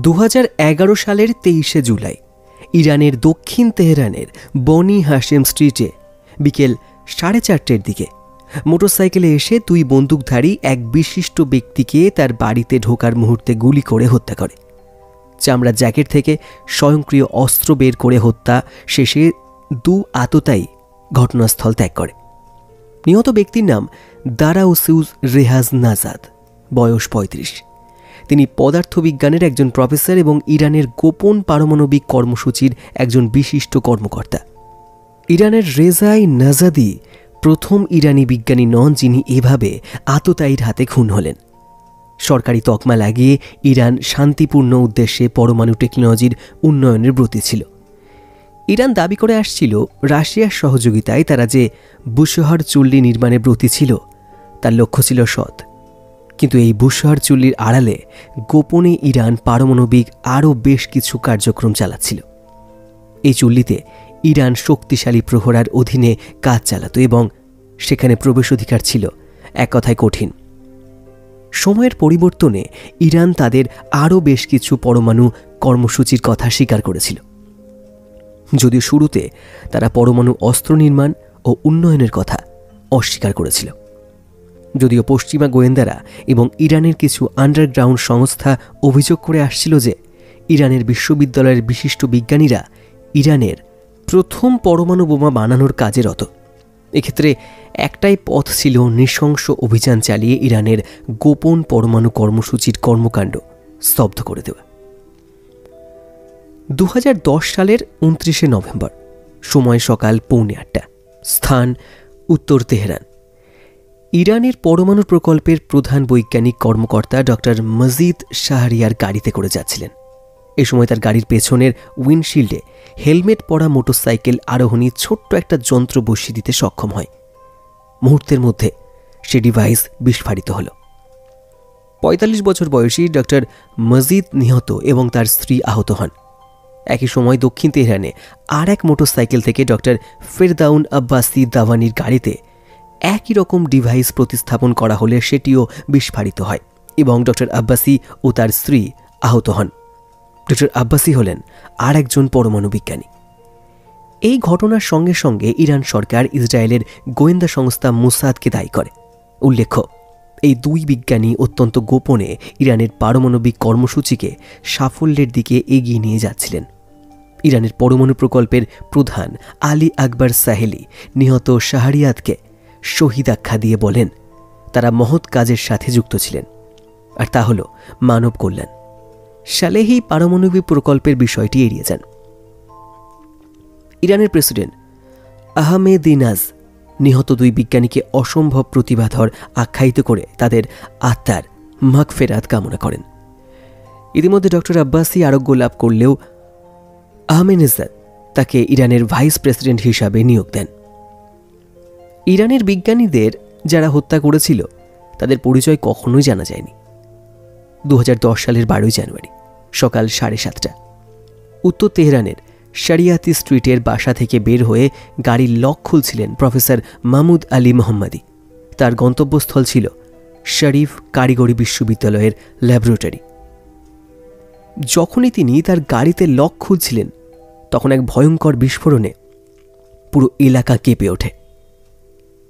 2011 সালের 23শে জুলাই ইরানের দক্ষিণ তেহরানের বনি হাশেম স্ট্রিটে বিকেল 4:30টার দিকে মোটরসাইকেলে এসে দুই বন্দুকধারী এক বিশিষ্ট ব্যক্তিকে তার বাড়িতে ঢোকার মুহূর্তে গুলি করে হত্যা করে। চামড়ার জ্যাকেট থেকে স্বয়ংক্রিয় অস্ত্র বের করে হত্যা শেষে আততায়ী ঘটনাস্থল ত্যাগ করে। নিহত ব্যক্তির নাম দারাউসিউজ রেহাজ নাজাদ, বয়স 35। তিনি পদার্থবিজ্ঞানের একজন প্রফেসর এবং ইরানের গোপন পারমাণবিক কর্মসূচির একজন বিশিষ্ট কর্মকর্তা। ইরানের রেজাই নাজাদি প্রথম ইরানি বিজ্ঞানী নন যিনি এভাবে আততায়ীর হাতে খুন হলেন। সরকারি তকমা লাগিয়ে ইরান শান্তিপূর্ণ উদ্দেশ্যে পরমাণু টেকনোলজির উন্নয়নের ব্রতী ছিল। ইরান দাবি করে আসছিল রাশিয়ার সহযোগিতায় তারা যে বুশহার চুল্লি নির্মাণে ব্রতী ছিল তার লক্ষ্য ছিল সৎ, কিন্তু এই বুশহার চুল্লির আড়ালে গোপনে ইরান পারমাণবিক আরও বেশ কিছু কার্যক্রম চালাচ্ছিল। এই চুল্লিতে ইরান শক্তিশালী প্রহরার অধীনে কাজ চালাত এবং সেখানে প্রবেশ অধিকার ছিল এক কথায় কঠিন। সময়ের পরিবর্তনে ইরান তাদের আরও বেশ কিছু পরমাণু কর্মসূচির কথা স্বীকার করেছিল, যদিও শুরুতে তারা পরমাণু অস্ত্র নির্মাণ ও উন্নয়নের কথা অস্বীকার করেছিল। যদিও পশ্চিমা গোয়েন্দারা এবং ইরানের কিছু আন্ডারগ্রাউন্ড সংস্থা অভিযোগ করে আসছিল যে ইরানের বিশ্ববিদ্যালয়ের বিশিষ্ট বিজ্ঞানীরা ইরানের প্রথম পরমাণু বোমা বানানোর কাজে রত। এক্ষেত্রে একটাই পথ ছিল নৃশংস অভিযান চালিয়ে ইরানের গোপন পরমাণু কর্মসূচির কর্মকাণ্ড স্তব্ধ করে দেওয়া। 2010 সালের 29শে নভেম্বর, সময় সকাল 7:45, স্থান উত্তর তেহরান। ইরানের পরমাণু প্রকল্পের প্রধান বৈজ্ঞানিক কর্মকর্তা ডক্টর মজিদ শাহরিয়ার গাড়িতে করে যাচ্ছিলেন। এ সময় তার গাড়ির পেছনের উইন্ডশিল্ডে হেলমেট পরা মোটরসাইকেল আরোহণী ছোট্ট একটা যন্ত্র বসিয়ে দিতে সক্ষম হয়। মুহূর্তের মধ্যে সে ডিভাইস বিস্ফোরিত হল। 45 বছর বয়সী ডক্টর মজিদ নিহত এবং তার স্ত্রী আহত হন। একই সময় দক্ষিণ তেহরানে আর এক মোটরসাইকেল থেকে ডক্টর ফেরদাউন আব্বাসি দাভানির গাড়িতে একই রকম ডিভাইস প্রতিস্থাপন করা হলে সেটিও বিস্ফোরিত হয় এবং ডক্টর আব্বাসি ও তার স্ত্রী আহত হন। ডক্টর আব্বাসি হলেন আর একজন পরমাণু বিজ্ঞানী। এই ঘটনার সঙ্গে সঙ্গে ইরান সরকার ইসরায়েলের গোয়েন্দা সংস্থা মোসাদকে দায়ী করে। উল্লেখ্য, এই দুই বিজ্ঞানী অত্যন্ত গোপনে ইরানের পারমাণবিক কর্মসূচিকে সাফল্যের দিকে এগিয়ে নিয়ে যাচ্ছিলেন। ইরানের পরমাণু প্রকল্পের প্রধান আলী আকবর সাহেলি নিহত শাহরিয়াতকে শহীদ আখ্যা দিয়ে বলেন তারা মহৎ কাজের সাথে যুক্ত ছিলেন, আর তা হল মানব কল্যাণ। সালেহি পারমাণবিক প্রকল্পের বিষয়টি এড়িয়ে যান। ইরানের প্রেসিডেন্ট আহমেদিনাজ নিহত দুই বিজ্ঞানীকে অসম্ভব প্রতিভাধর আখ্যায়িত করে তাদের আত্মার মাগফিরাত কামনা করেন। ইতিমধ্যে ডক্টর আব্বাসি আরোগ্য লাভ করলেও আহমেদিনাজ তাকে ইরানের ভাইস প্রেসিডেন্ট হিসাবে নিয়োগ দেন। ইরানের বিজ্ঞানীদের যারা হত্যা করেছিল তাদের পরিচয় কখনোই জানা যায়নি। 2010 সালের 12 জানুয়ারি সকাল 7:30 উত্তর তেহরানের শরিয়াতি স্ট্রিটের বাসা থেকে বের হয়ে গাড়ির লক খুলছিলেন প্রফেসর মাহমুদ আলী মোহাম্মদী। তার গন্তব্যস্থল ছিল শরীফ কারিগরি বিশ্ববিদ্যালয়ের ল্যাবরেটরি। যখনই তিনি তার গাড়িতে লক খুলছিলেন তখন এক ভয়ঙ্কর বিস্ফোরণে পুরো এলাকা কেঁপে ওঠে।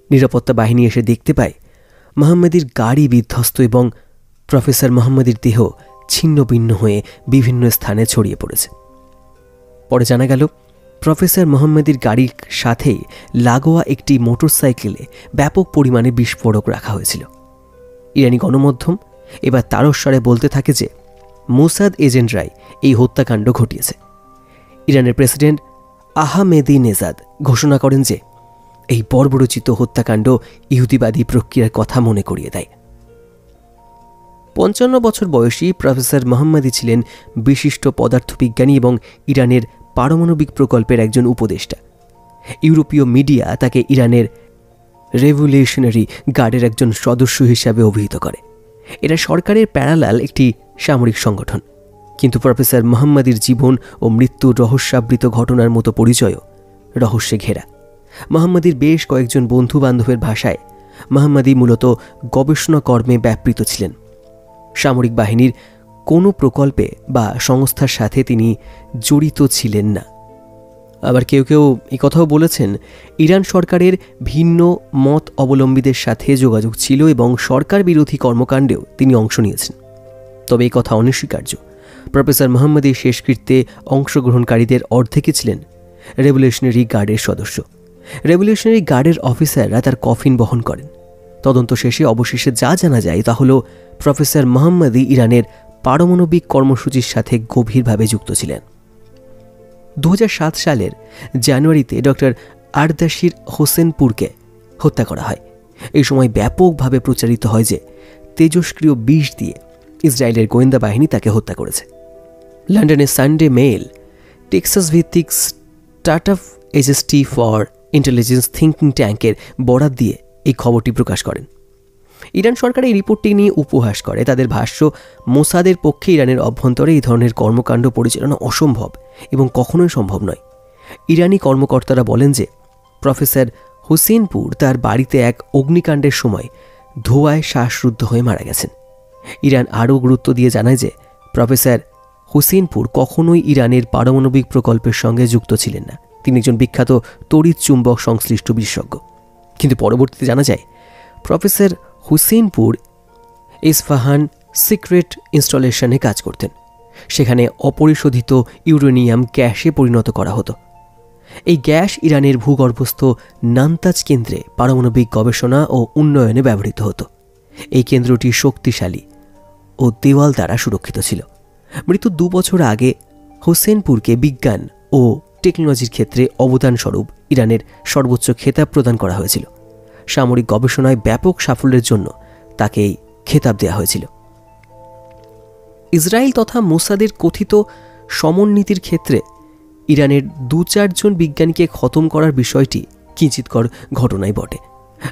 নিরাপত্তা বাহিনী এসে দেখতে পায় মোহাম্মদীর গাড়ি বিধ্বস্ত এবং প্রফেসর মোহাম্মদীর দেহ ছিন্ন ভিন্ন হয়ে বিভিন্ন স্থানে ছড়িয়ে পড়েছে। পরে জানা গেল প্রফেসর মোহাম্মদীর গাড়ির সাথেই লাগোয়া একটি মোটরসাইকেলে ব্যাপক পরিমাণে বিস্ফোরক রাখা হয়েছিল। ইরানি গণমাধ্যম এবার তারস্বরে বলতে থাকে যে মোসাদ এজেন্টরাই এই হত্যাকাণ্ড ঘটিয়েছে। ইরানের প্রেসিডেন্ট আহমেদিনেজাদ ঘোষণা করেন যে এই বর্বরোচিত হত্যাকাণ্ড ইহুদিবাদী প্রক্রিয়ার কথা মনে করিয়ে দেয়। 55 বছর বয়সী প্রফেসর মোহাম্মদী ছিলেন বিশিষ্ট পদার্থবিজ্ঞানী এবং ইরানের পারমাণবিক প্রকল্পের একজন উপদেষ্টা। ইউরোপীয় মিডিয়া তাকে ইরানের রেভলিউশনারি গার্ডের একজন সদস্য হিসাবে অভিহিত করে। এরা সরকারের প্যারালাল একটি সামরিক সংগঠন, কিন্তু প্রফেসর মোহাম্মদীর জীবন ও মৃত্যুর রহস্যাবৃত ঘটনার মতো পরিচয়ও রহস্যে ঘেরা। মোহাম্মদীর বেশ কয়েকজন বন্ধু বান্ধবের ভাষায় মোহাম্মদী মূলত গবেষণা কর্মে ব্যাপৃত ছিলেন। সামরিক বাহিনীর কোনো প্রকল্পে বা সংস্থার সাথে তিনি জড়িত ছিলেন না। আবার কেউ কেউ এই কথাও বলেছেন ইরান সরকারের ভিন্ন মত অবলম্বীদের সাথে যোগাযোগ ছিল এবং সরকার বিরোধী কর্মকাণ্ডেও তিনি অংশ নিয়েছেন। তবে এই কথা অনস্বীকার্য। প্রফেসর মোহাম্মদী শেষকৃত্যে অংশগ্রহণকারীদের অর্ধেকে ছিলেন রেভলিউশনারি গার্ডের সদস্য। রেভলিউশনারি গার্ডের অফিসাররা তার কফিন বহন করেন। তদন্ত শেষে অবশেষে যা জানা যায় তা হল প্রফেসর মোহাম্মদী ইরানের পারমাণবিক কর্মসূচির সাথে গভীরভাবে যুক্ত ছিলেন। 2007 সালের জানুয়ারিতে ডক্টর আরদাশির হোসেনপুরকে হত্যা করা হয়। এই সময় ব্যাপকভাবে প্রচারিত হয় যে তেজস্ক্রিয় বিষ দিয়ে ইসরায়েলের গোয়েন্দা বাহিনী তাকে হত্যা করেছে। লন্ডনের সানডে মেইল টেক্সাস ভিত্তিক startup agency for intelligence thinking ট্যাঙ্কের বরাত দিয়ে এই খবরটি প্রকাশ করেন। ইরান সরকার এই রিপোর্টটি নিয়ে উপহাস করে। তাদের ভাষ্য, মোসাদের পক্ষে ইরানের অভ্যন্তরে এই ধরনের কর্মকাণ্ড পরিচালনা অসম্ভব এবং কখনোই সম্ভব নয়। ইরানি কর্মকর্তারা বলেন যে প্রফেসর হোসেনপুর তার বাড়িতে এক অগ্নিকাণ্ডের সময় ধোঁয়ায় শ্বাসরুদ্ধ হয়ে মারা গেছেন। ইরান আরও গুরুত্ব দিয়ে জানায় যে প্রফেসর হোসেনপুর কখনোই ইরানের পারমাণবিক প্রকল্পের সঙ্গে যুক্ত ছিলেন না। তিনি একজন বিখ্যাত তড়িৎ চুম্বক সংশ্লিষ্ট বিশেষজ্ঞ। কিন্তু পরবর্তীতে জানা যায় প্রফেসর হুসেনপুর ইস্পাহান সিক্রেট ইনস্টলেশনে কাজ করতেন। সেখানে অপরিশোধিত ইউরেনিয়াম গ্যাসে পরিণত করা হতো। এই গ্যাস ইরানের ভূগর্ভস্থ নান্তাজ কেন্দ্রে পারমাণবিক গবেষণা ও উন্নয়নে ব্যবহৃত হতো। এই কেন্দ্রটি শক্তিশালী ও দেওয়াল দ্বারা সুরক্ষিত ছিল। মৃত্যুর 2 বছর আগে হোসেনপুরকে বিজ্ঞান ও টেকনোলজির ক্ষেত্রে অবদানস্বরূপ ইরানের সর্বোচ্চ খেতাব প্রদান করা হয়েছিল। সামরিক গবেষণায় ব্যাপক সাফল্যের জন্য তাকে এই খেতাব দেওয়া হয়েছিল। ইসরায়েল তথা মোসাদের কথিত সমন্বিতির ক্ষেত্রে ইরানের 2-4 জন বিজ্ঞানীকে খতম করার বিষয়টি কিঞ্চিৎকর ঘটনাই বটে।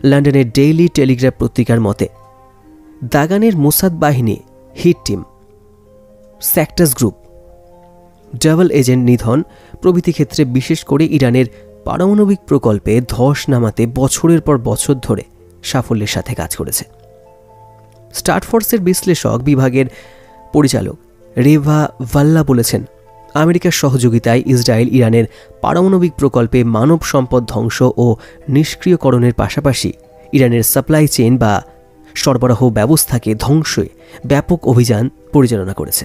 লন্ডনের ডেইলি টেলিগ্রাফ পত্রিকার মতে দাগানের মোসাদ বাহিনী, হিট টিম, স্যাক্টাস গ্রুপ, ডাবল এজেন্ট নিধন প্রভৃতি ক্ষেত্রে বিশেষ করে ইরানের পারমাণবিক প্রকল্পে ধস নামাতে বছরের পর বছর ধরে সাফল্যের সাথে কাজ করেছে। স্টারফোর্সের বিশ্লেষক বিভাগের পরিচালক রেভা ভাল্লা বলেছেন, আমেরিকার সহযোগিতায় ইসরায়েল ইরানের পারমাণবিক প্রকল্পে মানব সম্পদ ধ্বংস ও নিষ্ক্রিয়করণের পাশাপাশি ইরানের সাপ্লাই চেইন বা সরবরাহ ব্যবস্থাকে ধ্বংসে ব্যাপক অভিযান পরিচালনা করেছে।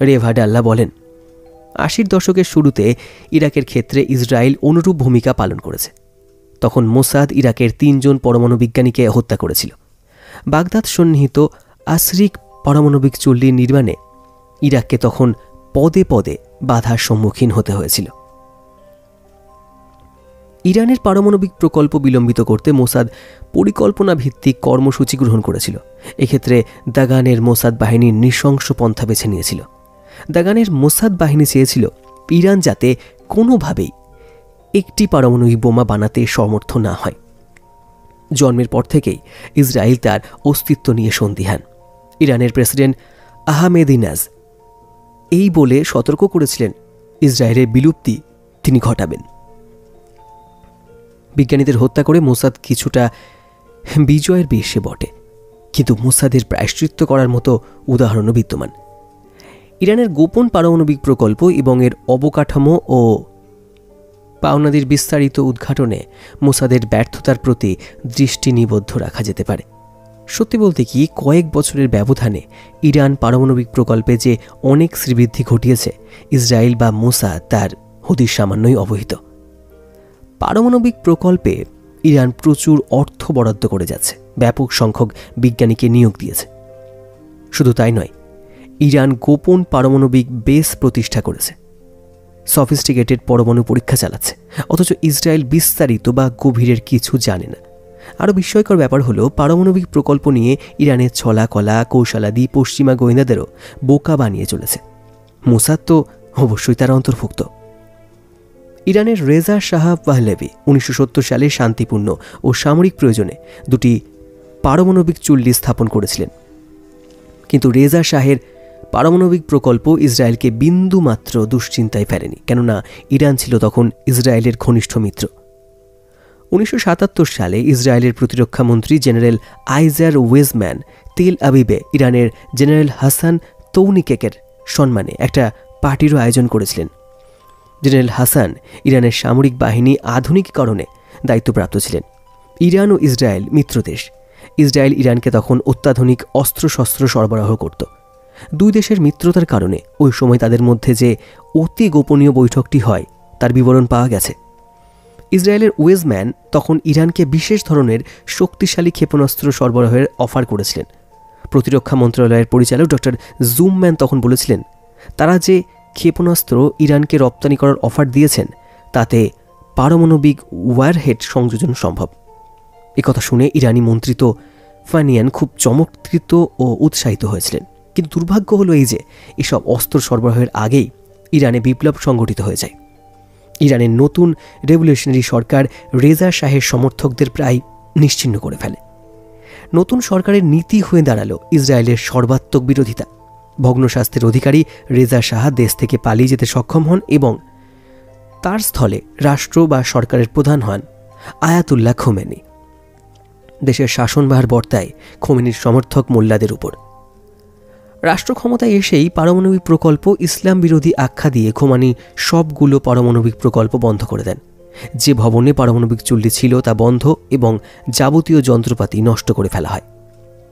রেভা ডাল্লা বলেন, 80-র দশকের শুরুতে ইরাকের ক্ষেত্রে ইসরায়েল অনুরূপ ভূমিকা পালন করেছে। তখন মোসাদ ইরাকের 3 জন পরমাণু বিজ্ঞানীকে হত্যা করেছিল। বাগদাদ সন্নিহিত আসরিক পারমাণবিক চুল্লি নির্মাণে ইরাককে তখন পদে পদে বাধার সম্মুখীন হতে হয়েছিল। ইরানের পারমাণবিক প্রকল্প বিলম্বিত করতে মোসাদ পরিকল্পনা ভিত্তিক কর্মসূচি গ্রহণ করেছিল। এক্ষেত্রে দাগানের মোসাদ বাহিনী নৃশংস পন্থা বেছে নিয়েছিল। দাগানের মোসাদ বাহিনী চেয়েছিল ইরান যাতে কোনোভাবেই একটি পারমাণবিক বোমা বানাতে সমর্থ না হয়। জন্মের পর থেকেই ইসরায়েল তার অস্তিত্ব নিয়ে সন্দিহান। ইরানের প্রেসিডেন্ট আহমেদিনাজ এই বলে সতর্ক করেছিলেন ইসরায়েলের বিলুপ্তি তিনি ঘটাবেন। বিজ্ঞানীদের হত্যা করে মোসাদ কিছুটা বিজয়ের বেশে বটে, কিন্তু মোসাদের প্রায়শ্চিত্ত করার মতো উদাহরণও বিদ্যমান। ইরানের গোপন পারমাণবিক প্রকল্প এবং এর অবকাঠামো ও পাওনাদের বিস্তারিত উদ্ঘাটনে মোসাদের ব্যর্থতার প্রতি দৃষ্টি নিবদ্ধ রাখা যেতে পারে। সত্যি বলতে কি, কয়েক বছরের ব্যবধানে ইরান পারমাণবিক প্রকল্পে যে অনেক শ্রীবৃদ্ধি ঘটিয়েছে, ইসরায়েল বা মোসাদ তার হদিশ সামান্যই অবহিত। পারমাণবিক প্রকল্পে ইরান প্রচুর অর্থ বরাদ্দ করে যাচ্ছে, ব্যাপক সংখ্যক বিজ্ঞানীকে নিয়োগ দিয়েছে। শুধু তাই নয়, ইরান গোপন পারমাণবিক বেস প্রতিষ্ঠা করেছে, সফিস্টিকেটেড পরমাণু পরীক্ষা চালাচ্ছে, অথচ ইসরায়েল বিস্তারিত বা গভীরের কিছু জানে না। আরও বিস্ময়কর ব্যাপার হলো, পারমাণবিক প্রকল্প নিয়ে ইরানের ছলা কলা কৌশলাদি পশ্চিমা গোয়েন্দাদেরও বোকা বানিয়ে চলেছে। মোসাদ তো অবশ্যই তার অন্তর্ভুক্ত। ইরানের রেজা শাহ পাহলেভি 1970 সালে শান্তিপূর্ণ ও সামরিক প্রয়োজনে 2টি পারমাণবিক চুল্লি স্থাপন করেছিলেন। কিন্তু রেজা শাহের পারমাণবিক প্রকল্প ইসরায়েলকে বিন্দুমাত্র দুশ্চিন্তায় ফেলেনি, কেননা ইরান ছিল তখন ইসরায়েলের ঘনিষ্ঠ মিত্র। 1977 সালে ইসরায়েলের প্রতিরক্ষা মন্ত্রী জেনারেল আইজার ওয়েজম্যান তেল আবিবে ইরানের জেনারেল হাসান তৌনিকেকের সম্মানে একটা পার্টিরও আয়োজন করেছিলেন। জেনারেল হাসান ইরানের সামরিক বাহিনী আধুনিকীকরণে দায়িত্বপ্রাপ্ত ছিলেন। ইরান ও ইসরায়েল মিত্রদেশ। ইসরায়েল ইরানকে তখন অত্যাধুনিক অস্ত্রশস্ত্র সরবরাহ করত। দুই দেশের মিত্রতার কারণে ওই সময় তাদের মধ্যে যে অতি গোপনীয় বৈঠকটি হয় তার বিবরণ পাওয়া গেছে। ইসরায়েলের ওয়েজম্যান তখন ইরানকে বিশেষ ধরনের শক্তিশালী ক্ষেপণাস্ত্র সরবরাহের অফার করেছিলেন। প্রতিরক্ষা মন্ত্রণালয়ের পরিচালক ডক্টর জুমম্যান তখন বলেছিলেন, তারা যে ক্ষেপণাস্ত্র ইরানকে রপ্তানি করার অফার দিয়েছেন তাতে পারমাণবিক ওয়ারহেড সংযোজন সম্ভব। একথা শুনে ইরানি মন্ত্রী ফানিয়ান খুব চমৎকৃত ও উৎসাহিত হয়েছিলেন। কিন্তু দুর্ভাগ্য হলো এই যে এসব অস্ত্র সরবরাহের আগেই ইরানে বিপ্লব সংগঠিত হয়ে যায়। ইরানের নতুন রেভলিউশনারি সরকার রেজা শাহের সমর্থকদের প্রায় নিশ্চিহ্ন করে ফেলে। নতুন সরকারের নীতি হয়ে দাঁড়ালো ইসরায়েলের সর্বাত্মক বিরোধিতা। ভগ্নস্বাস্থ্যের অধিকারী রেজা শাহ দেশ থেকে পালিয়ে যেতে সক্ষম হন এবং তার স্থলে রাষ্ট্র বা সরকারের প্রধান হন আয়াতুল্লাহ খোমেনি। দেশের শাসনভার বর্তায় খোমেনির সমর্থক মোল্লাদের উপর। রাষ্ট্র ক্ষমতায় এসেই পারমাণবিক প্রকল্প ইসলাম বিরোধী আখ্যা দিয়ে খোমেনি সবগুলো পারমাণবিক প্রকল্প বন্ধ করে দেন। যে ভবনে পারমাণবিক চুল্লি ছিল তা বন্ধ এবং যাবতীয় যন্ত্রপাতি নষ্ট করে ফেলা হয়।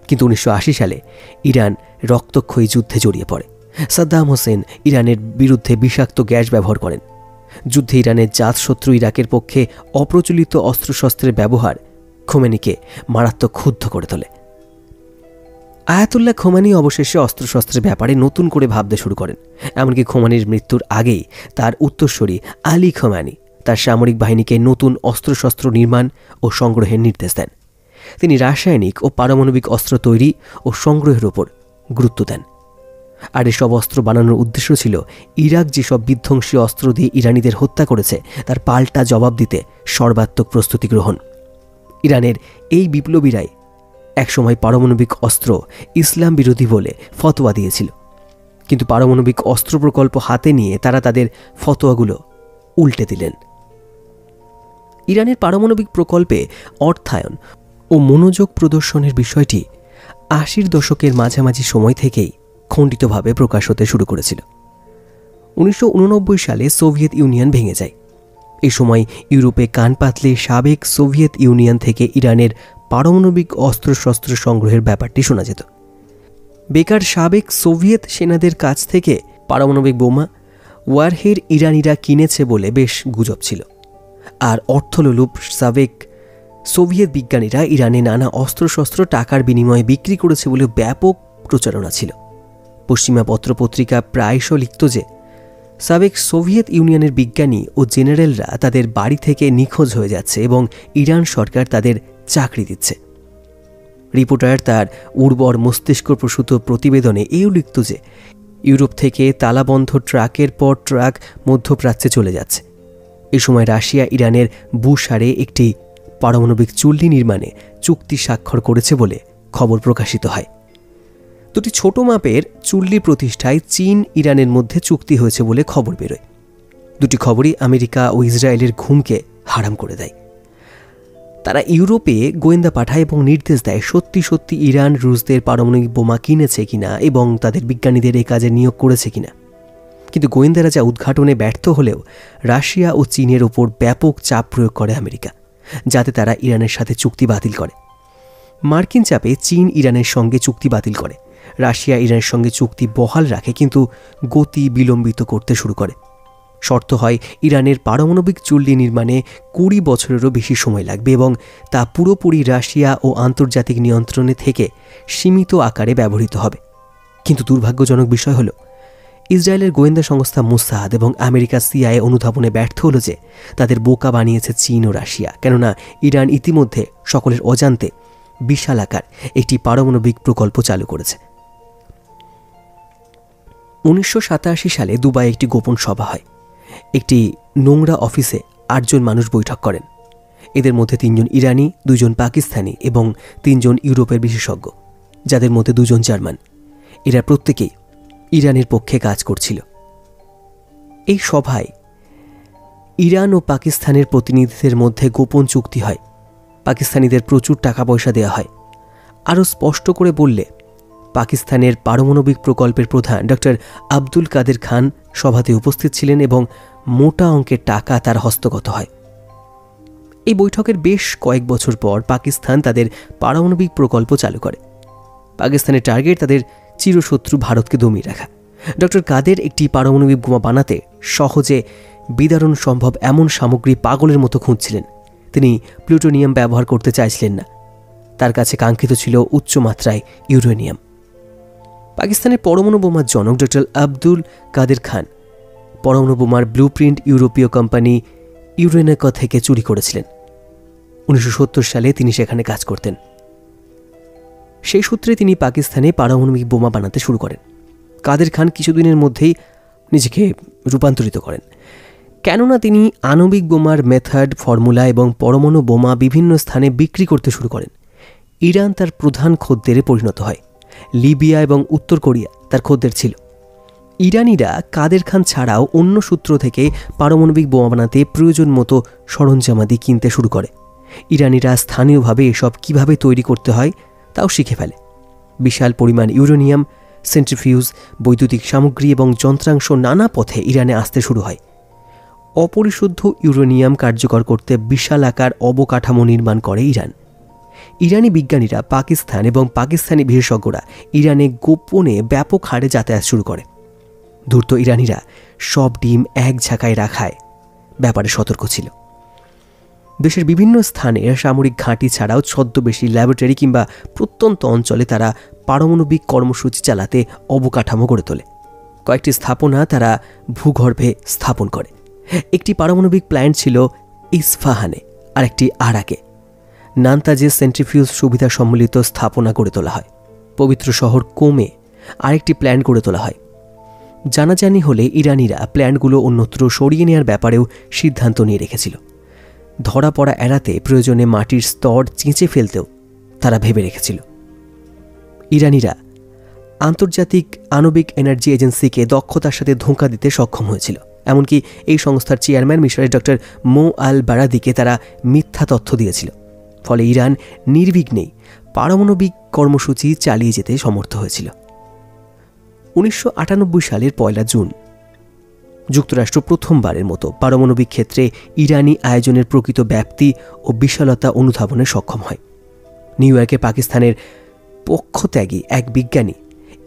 কিন্তু 1980 সালে ইরান রক্তক্ষয়ী যুদ্ধে জড়িয়ে পড়ে। সাদ্দাম হোসেন ইরানের বিরুদ্ধে বিষাক্ত গ্যাস ব্যবহার করেন। যুদ্ধে ইরানের জাতশত্রু ইরাকের পক্ষে অপ্রচলিত অস্ত্রশস্ত্রের ব্যবহার খোমেনিকে মারাত্মক ক্ষুব্ধ করে তোলে। আয়াতুল্লাহ খোমেনি অবশেষে অস্ত্রশস্ত্রের ব্যাপারে নতুন করে ভাবতে শুরু করেন। এমনকি খোমেনির মৃত্যুর আগেই তার উত্তরসূরি আলী খোমেনি তার সামরিক বাহিনীকে নতুন অস্ত্রশস্ত্র নির্মাণ ও সংগ্রহের নির্দেশ দেন। তিনি রাসায়নিক ও পারমাণবিক অস্ত্র তৈরি ও সংগ্রহের ওপর গুরুত্ব দেন। আর এসব অস্ত্র বানানোর উদ্দেশ্য ছিল ইরাক যেসব বিধ্বংসী অস্ত্র দিয়ে ইরানিদের হত্যা করেছে তার পাল্টা জবাব দিতে সর্বাত্মক প্রস্তুতি গ্রহণ। ইরানের এই বিপ্লবীরাই একসময় পারমাণবিক অস্ত্র ইসলাম বিরোধী বলে ফতোয়া দিয়েছিল, কিন্তু পারমাণবিক অস্ত্র প্রকল্প হাতে নিয়ে তারা তাদের ফতোয়াগুলো উল্টে দিলেন। ইরানের পারমাণবিক প্রকল্পে অর্থায়ন ও মনোযোগ প্রদর্শনের বিষয়টি 80-র দশকের মাঝামাঝি সময় থেকেই খণ্ডিতভাবে প্রকাশ হতে শুরু করেছিল। 1989 সালে সোভিয়েত ইউনিয়ন ভেঙে যায়। এই সময় ইউরোপে কান পাতলে সাবেক সোভিয়েত ইউনিয়ন থেকে ইরানের পারমাণবিক অস্ত্রশস্ত্র সংগ্রহের ব্যাপারটি শোনা যেত। বেকার সাবেক সোভিয়েত সেনাদের কাছ থেকে পারমাণবিক বোমা ওয়ারহেড ইরানিরা কিনেছে বলে বেশ গুজব ছিল। আর অর্থলোলুপ সাবেক সোভিয়েত বিজ্ঞানীরা ইরানে নানা অস্ত্রশস্ত্র টাকার বিনিময়ে বিক্রি করেছে বলে ব্যাপক প্রচারণা ছিল। পশ্চিমা পত্রপত্রিকা প্রায়শ লিখত যে সাবেক সোভিয়েত ইউনিয়নের বিজ্ঞানী ও জেনারেলরা তাদের বাড়ি থেকে নিখোঁজ হয়ে যাচ্ছে এবং ইরান সরকার তাদের চাকরি দিচ্ছে। রিপোর্টার তার উর্বর মস্তিষ্কপ্রসূত প্রতিবেদনে এও লিখত যে ইউরোপ থেকে তালাবন্ধ ট্রাকের পর ট্রাক মধ্যপ্রাচ্যে চলে যাচ্ছে। এই সময় রাশিয়া ইরানের বুশারে একটি পারমাণবিক চুল্লি নির্মাণে চুক্তি স্বাক্ষর করেছে বলে খবর প্রকাশিত হয়। দুটি ছোট মাপের চুল্লি প্রতিষ্ঠায় চীন ইরানের মধ্যে চুক্তি হয়েছে বলে খবর বেরোয়। দুটি খবরই আমেরিকা ও ইসরায়েলের ঘুমকে হারাম করে দেয়। তারা ইউরোপে গোয়েন্দা পাঠায় এবং নির্দেশ দেয় সত্যি সত্যি ইরান রুশদের পারমাণবিক বোমা কিনেছে কিনা এবং তাদের বিজ্ঞানীদের এই কাজে নিয়োগ করেছে কিনা। কিন্তু গোয়েন্দারা যা উদ্ঘাটনে ব্যর্থ হলেও রাশিয়া ও চীনের ওপর ব্যাপক চাপ প্রয়োগ করে আমেরিকা, যাতে তারা ইরানের সাথে চুক্তি বাতিল করে। মার্কিন চাপে চীন ইরানের সঙ্গে চুক্তি বাতিল করে। রাশিয়া ইরানের সঙ্গে চুক্তি বহাল রাখে, কিন্তু গতি বিলম্বিত করতে শুরু করে। শর্ত হয় ইরানের পারমাণবিক চুল্লি নির্মাণে 20 বছরেরও বেশি সময় লাগবে এবং তা পুরোপুরি রাশিয়া ও আন্তর্জাতিক নিয়ন্ত্রণে থেকে সীমিত আকারে ব্যবহৃত হবে। কিন্তু দুর্ভাগ্যজনক বিষয় হল ইসরায়েলের গোয়েন্দা সংস্থা মোসাদ এবং আমেরিকা সিআইএ অনুধাবনে ব্যর্থ হল যে তাদের বোকা বানিয়েছে চীন ও রাশিয়া, কেননা ইরান ইতিমধ্যে সকলের অজান্তে বিশাল আকার একটি পারমাণবিক প্রকল্প চালু করেছে। 1987 সালে দুবাই একটি গোপন সভা হয়। একটি নোংরা অফিসে 8 জন মানুষ বৈঠক করেন। এদের মধ্যে 3 জন ইরানি, 2 জন পাকিস্তানি এবং 3 জন ইউরোপের বিশেষজ্ঞ, যাদের মধ্যে 2 জন জার্মান। এরা প্রত্যেকেই ইরানের পক্ষে কাজ করছিল। এই সভায় ইরান ও পাকিস্তানের প্রতিনিধিদের মধ্যে গোপন চুক্তি হয়। পাকিস্তানিদের প্রচুর টাকা পয়সা দেওয়া হয়। আরও স্পষ্ট করে বললে পাকিস্তানের পারমাণবিক প্রকল্পের প্রধান ডক্টর আব্দুল কাদের খান সভাতে উপস্থিত ছিলেন এবং মোটা অঙ্কের টাকা তার হস্তগত হয়। এই বৈঠকের বেশ কয়েক বছর পর পাকিস্তান তাদের পারমাণবিক প্রকল্প চালু করে। পাকিস্তানের টার্গেট তাদের চিরশত্রু ভারতকে দমিয়ে রাখা। ডক্টর কাদের একটি পারমাণবিক বোমা বানাতে সহজে বিদারণ সম্ভব এমন সামগ্রী পাগলের মতো খুঁজছিলেন। তিনি প্লুটোনিয়াম ব্যবহার করতে চাইছিলেন না, তার কাছে কাঙ্ক্ষিত ছিল উচ্চমাত্রায় ইউরেনিয়াম। পাকিস্তানের পরমাণু বোমার জনক ডক্টর আব্দুল কাদের খান পরমাণু বোমার ব্লুপ্রিন্ট ইউরোপীয় কোম্পানি ইউরেনেকা থেকে চুরি করেছিলেন। 1970 সালে তিনি সেখানে কাজ করতেন। সেই সূত্রে তিনি পাকিস্তানে পারমাণবিক বোমা বানাতে শুরু করেন। কাদের খান কিছুদিনের মধ্যেই নিজেকে রূপান্তরিত করেন, কেননা তিনি আণবিক বোমার মেথড, ফর্মুলা এবং পরমাণু বোমা বিভিন্ন স্থানে বিক্রি করতে শুরু করেন। ইরান তার প্রধান খদ্দেরে পরিণত হয়। লিবিয়া এবং উত্তর কোরিয়া তার খদ্দের ছিল। ইরানিরা কাদের খান ছাড়াও অন্য সূত্র থেকে পারমাণবিক বোমা বানাতে প্রয়োজন মতো সরঞ্জামাদি কিনতে শুরু করে। ইরানিরা স্থানীয়ভাবে এসব কিভাবে তৈরি করতে হয় তাও শিখে ফেলে। বিশাল পরিমাণ ইউরেনিয়াম, সেন্ট্রিফিউজ, বৈদ্যুতিক সামগ্রী এবং যন্ত্রাংশ নানা পথে ইরানে আসতে শুরু হয়। অপরিশুদ্ধ ইউরেনিয়াম কার্যকর করতে বিশাল আকার অবকাঠামো নির্মাণ করে ইরান। ইরানি বিজ্ঞানীরা পাকিস্তান এবং পাকিস্তানি বিশেষজ্ঞরা ইরানে গোপনে ব্যাপক হারে যাতায়াত শুরু করে। ধূর্ত ইরানিরা সব ডিম এক ঝাঁকায় রাখায় ব্যাপারে সতর্ক ছিল। দেশের বিভিন্ন স্থানে সামরিক ঘাঁটি ছাড়াও ছদ্মবেশী ল্যাবরেটরি কিংবা প্রত্যন্ত অঞ্চলে তারা পারমাণবিক কর্মসূচি চালাতে অবকাঠামো গড়ে তোলে। কয়েকটি স্থাপনা তারা ভূগর্ভে স্থাপন করে। একটি পারমাণবিক প্ল্যান্ট ছিল ইস্ফাহানে, আর একটি আরাকে। নান্তাজে সেন্ট্রিফিউজ সুবিধা সম্মিলিত স্থাপনা গড়ে তোলা হয়। পবিত্র শহর কোমে আরেকটি প্ল্যান্ট গড়ে তোলা হয়। জানাজানি হলে ইরানিরা প্ল্যান্টগুলো অন্যত্র সরিয়ে নেওয়ার ব্যাপারেও সিদ্ধান্ত নিয়ে রেখেছিল। ধরা পড়া এড়াতে প্রয়োজনে মাটির স্তর চেঁচে ফেলতেও তারা ভেবে রেখেছিল। ইরানিরা আন্তর্জাতিক আণবিক এনার্জি এজেন্সিকে দক্ষতার সাথে ধোঁকা দিতে সক্ষম হয়েছিল। এমনকি এই সংস্থার চেয়ারম্যান মিশরের ডক্টর মো আল বারাদিকে তারা মিথ্যা তথ্য দিয়েছিল। ফলে ইরান নির্বিঘ্নেই পারমাণবিক কর্মসূচি চালিয়ে যেতে সমর্থ হয়েছিল। 1998 সালের 1 জুন যুক্তরাষ্ট্র প্রথমবারের মতো পারমাণবিক ক্ষেত্রে ইরানি আয়োজনের প্রকৃত ব্যাপ্তি ও বিশালতা অনুধাবনে সক্ষম হয়। নিউ ইয়র্কে পাকিস্তানের পক্ষত্যাগী এক বিজ্ঞানী